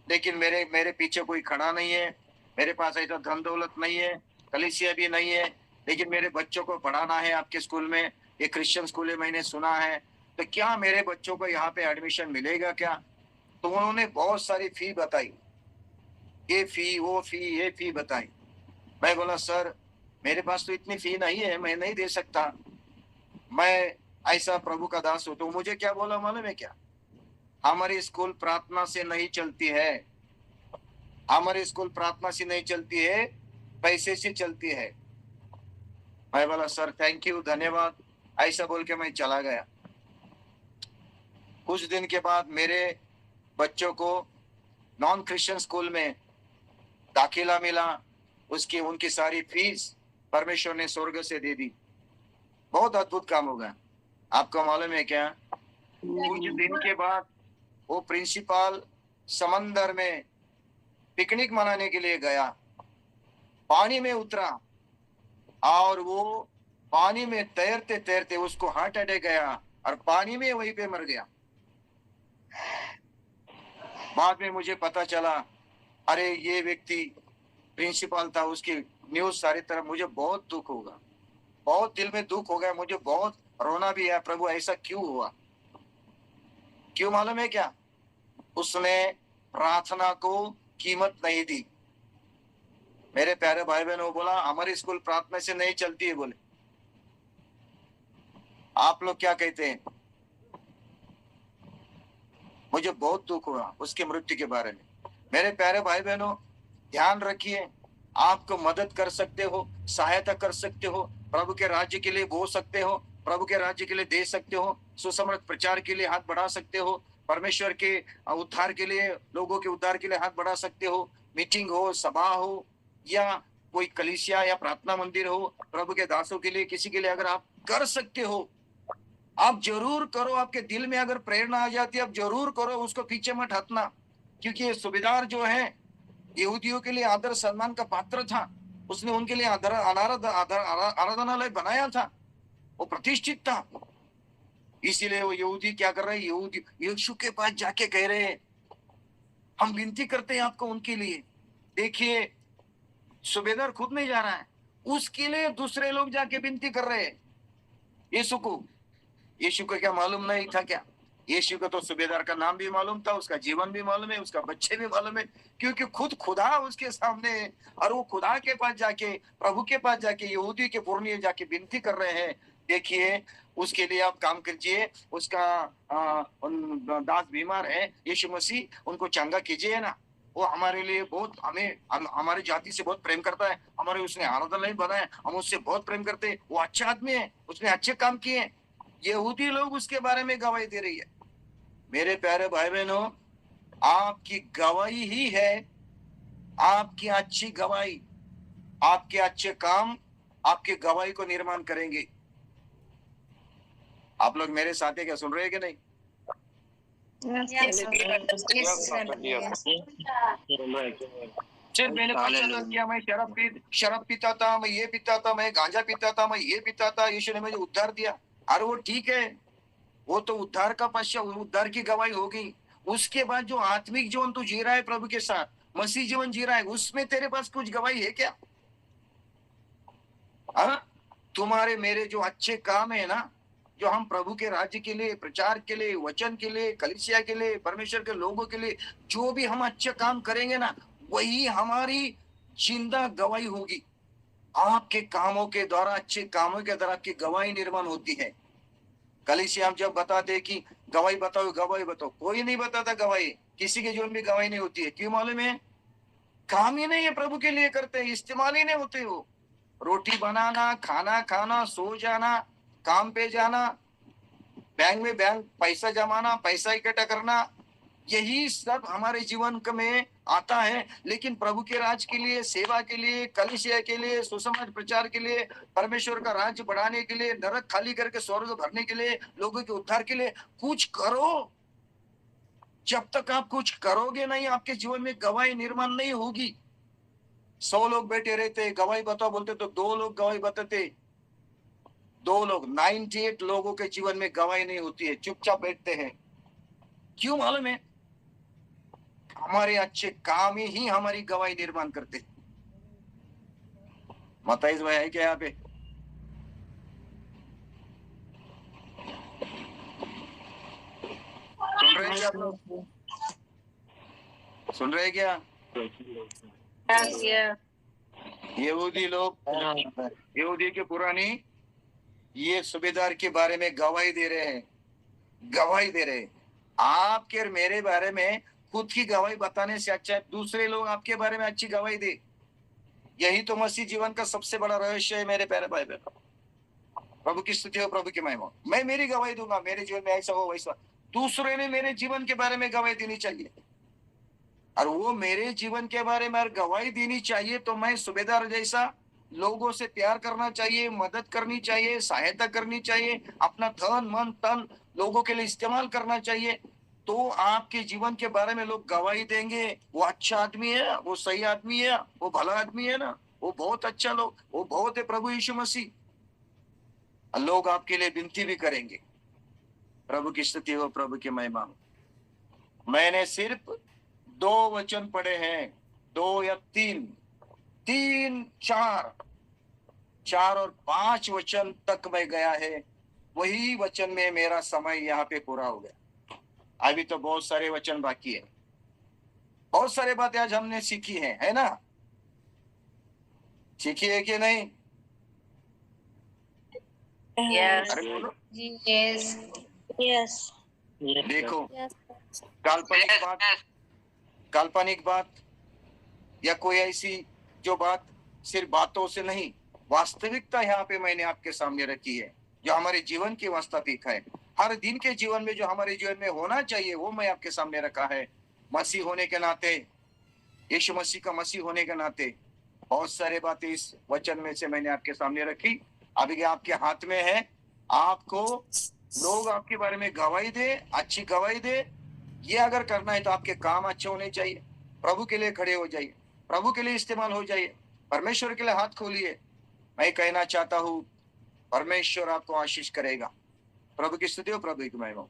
लेकिन मेरे पीछे कोई खड़ा नहीं है, मेरे पास ऐसा धन दौलत नहीं है, कलीसिया भी नहीं है, लेकिन मेरे बच्चों को पढ़ाना है आपके स्कूल में, ये क्रिश्चियन स्कूल है मैंने सुना है, तो क्या मेरे बच्चों को यहाँ पे एडमिशन मिलेगा क्या? तो उन्होंने बहुत सारी फी बताई, ये फी वो फी ये फी बताई। मैं बोला सर मेरे पास तो इतनी फी नहीं है, मैं नहीं दे सकता, मैं ऐसा प्रभु का दास हूं। तो मुझे क्या बोला मालूम है क्या? हमारी स्कूल प्रार्थना से नहीं चलती है, हमारी स्कूल प्रार्थना से नहीं चलती है, पैसे से चलती है। मैं बोला सर थैंक यू, धन्यवाद, ऐसा बोल के मैं चला गया। कुछ दिन के बाद मेरे बच्चों को नॉन क्रिश्चियन स्कूल में दाखिला मिला, उसकी उनकी सारी फीस परमेश्वर ने स्वर्ग से दे दी। बहुत अद्भुत काम हो गया। आपको मालूम है क्या? कुछ दिन के बाद वो प्रिंसिपल समंदर में पिकनिक मनाने के लिए गया, पानी में उतरा और वो पानी में तैरते तैरते उसको हार्ट अटैक गया और पानी में वहीं पे मर गया। बाद में मुझे पता चला, अरे ये व्यक्ति प्रिंसिपल था, उसकी न्यूज सारी तरफ। मुझे बहुत दुख होगा, बहुत दिल में दुख हो गया, मुझे बहुत रोना भी आया, प्रभु ऐसा क्यों हुआ? क्यों मालूम है क्या? उसने प्रार्थना को कीमत नहीं दी। मेरे प्यारे भाई बहनों, बोला हमारी स्कूल प्रार्थना से नहीं चलती है। बोले आप लोग क्या कहते हैं? मुझे बहुत दुख हुआ उसकी मृत्यु के बारे में। मेरे प्यारे भाई बहनों, ध्यान रखिए, आपको मदद कर सकते हो, सहायता कर सकते हो, प्रभु के राज्य के लिए बो सकते हो, प्रभु के राज्य के लिए दे सकते हो, सुसमर्थ प्रचार के लिए हाथ बढ़ा सकते हो, परमेश्वर के उद्धार के लिए, लोगों के उद्धार के लिए हाथ बढ़ा सकते हो। मीटिंग हो, सभा हो, या कोई कलीसिया या प्रार्थना मंदिर हो, प्रभु के दासों के लिए, किसी के लिए अगर आप कर सकते हो, आप जरूर करो। आपके दिल में अगर प्रेरणा आ जाती है, आप जरूर करो, उसको पीछे मत हटना। क्योंकि ये सूबेदार जो है यहूदियों के लिए आदर सम्मान का पात्र था, उसने उनके लिए आराधनालय बनाया था, वो प्रतिष्ठित था। इसीलिए वो यहूदी क्या कर रहे हैं? यहूदी यीशु के पास जाके कह रहे हैं, हम विनती करते हैं आपको उनके लिए। देखिए, सूबेदार खुद नहीं जा रहा है, उसके लिए दूसरे लोग जाके विनती कर रहे हैं यीशु को। यीशु को क्या मालूम नहीं था क्या? यीशु को तो सूबेदार का नाम भी मालूम था, उसका जीवन भी मालूम है, उसका बच्चे भी मालूम है, क्योंकि खुद खुदा उसके सामने है। और वो खुदा के पास जाके, प्रभु के पास जाके, यहूदी के पुरनिये जाके विनती कर रहे हैं। देखिए, उसके लिए आप काम कीजिए। उसका दास बीमार है, यीशु मसीह उनको चंगा कीजिए ना। वो हमारे लिए बहुत, हमारी जाति से बहुत प्रेम करता है, हमारे उसने आराधनालय बनाया, हम उससे बहुत प्रेम करते हैं, वो अच्छा आदमी है, उसने अच्छे काम किए। यहूदी लोग उसके बारे में गवाही दे रही है। मेरे प्यारे भाई बहनों, आपकी गवाही ही है, आपकी अच्छी गवाही, आपके अच्छे काम आपकी गवाही को निर्माण करेंगे। आप लोग मेरे साथ है क्या? सुन रहे हैं कि नहीं? सिर्फ मैंने पश्चाताप किया, मैं शराब पीता था, मैं ये पीता था, मैं गांजा पीता था, मैं ये पीता था, यीशु ने मुझे उद्धार दिया। अरे वो ठीक है, वो तो उद्धार का पश्चात, उद्धार की गवाही होगी। उसके बाद जो आत्मिक जीवन तू जी रहा है प्रभु के साथ, मसीह जीवन जी रहा है, उसमें तेरे पास कुछ गवाही है क्या? तुम्हारे मेरे जो अच्छे काम है ना, जो हम प्रभु के राज्य के लिए, प्रचार के लिए, वचन के लिए, कलीसिया के लिए, परमेश्वर के लोगों के लिए, जो भी हम अच्छे काम करेंगे ना, वही हमारी जिंदा गवाही होगी। आपके कामों के द्वारा, अच्छे कामों के द्वारा आपकी गवाही निर्माण होती है। कलीसिया हम जब बताते कि गवाही बताओ, गवाही बताओ, कोई नहीं बताता गवाही, किसी के जीवन में गवाही नहीं होती है। क्यों मालूम है? काम ही नहीं है, प्रभु के लिए करते हैं, इस्तेमाल ही नहीं होते हो। रोटी बनाना, खाना खाना, सो जाना, काम पे जाना, बैंक पैसा जमाना, पैसा इकट्ठा करना, यही सब हमारे जीवन में आता है। लेकिन प्रभु के राज के लिए, सेवा के लिए, कलीसिया के लिए, सुसमाचार प्रचार के लिए, परमेश्वर का राज्य बढ़ाने के लिए, नरक खाली करके स्वर्ग भरने के लिए, लोगों के उद्धार के लिए कुछ करो। जब तक आप कुछ करोगे नहीं, आपके जीवन में गवाही निर्माण नहीं होगी। 100 लोग बैठे रहते, गवाही बताओ बोलते तो 2 लोग गवाही बताते, 2 लोग, 98 लोगों के जीवन में गवाही नहीं होती है, चुपचाप बैठते हैं। क्यों मालूम है? हमारे अच्छे काम ही हमारी गवाही निर्माण करते। मताइस भाई है क्या यहाँ पे? सुन रहे हैं क्या आप लोग? सुन रहे हैं क्या? Yes, yeah. यहूदी लोग, यहूदी के पुरानी ये सूबेदार के बारे में गवाही दे रहे हैं, गवाही दे रहे हैं। आपके और मेरे बारे में खुद की गवाही बताने से अच्छा है दूसरे लोग आपके बारे में अच्छी गवाही दे। यही तो मसीह जीवन का सबसे बड़ा रहस्य है मेरे प्यारे भाई बहन। प्रभु की स्तुति हो, प्रभु की महिमा। मैं मेरी गवाही दूंगा, मेरे जीवन में ऐसा हो वैसा। दूसरे ने मेरे जीवन के बारे में गवाही देनी चाहिए, और वो मेरे जीवन के बारे में गवाही देनी चाहिए तो मैं सूबेदार जैसा लोगों से प्यार करना चाहिए, मदद करनी चाहिए, सहायता करनी चाहिए, अपना धन मन तन लोगों के लिए इस्तेमाल करना चाहिए। तो आपके जीवन के बारे में लोग गवाही देंगे, वो अच्छा आदमी है, वो सही आदमी है, वो भला आदमी है ना, वो बहुत अच्छा लोग, वो बहुत है प्रभु यीशु मसीह। लोग आपके लिए विनती भी करेंगे। प्रभु की स्तुति हो, प्रभु की महिमा हो। मैंने सिर्फ 2 वचन पढ़े हैं, 2 या 3, 4 और 5 वचन तक मैं गया है। वही वचन में मेरा समय यहाँ पे पूरा हो गया। अभी तो बहुत सारे वचन बाकी है, बहुत सारे बातें आज हमने सीखी हैं, है ना? सीखी है कि नहीं? Yes. अरे बोलो। Yes. Yes. देखो, Yes. काल्पनिक Yes, बात, yes. काल्पनिक बात या कोई ऐसी जो बात सिर्फ बातों से नहीं, वास्तविकता यहाँ पे मैंने आपके सामने रखी है, जो हमारे जीवन की वास्तविक है। हर दिन के जीवन में जो हमारे जीवन में होना चाहिए वो मैं आपके सामने रखा है। मसीह होने के नाते, यीशु मसीह का मसीह होने के नाते बहुत सारे बातें इस वचन में से मैंने आपके सामने रखी। अभी आपके हाथ में है, आपको लोग आपके बारे में गवाही दे, अच्छी गवाही दे। ये अगर करना है तो आपके काम अच्छे होने चाहिए, प्रभु के लिए खड़े हो जाइए, प्रभु के लिए इस्तेमाल हो जाइए, परमेश्वर के लिए हाथ खोलिए। मैं कहना चाहता हूँ परमेश्वर आपको आशीष करेगा। प्रभु की स्तुति हो, प्रभु की महिमा।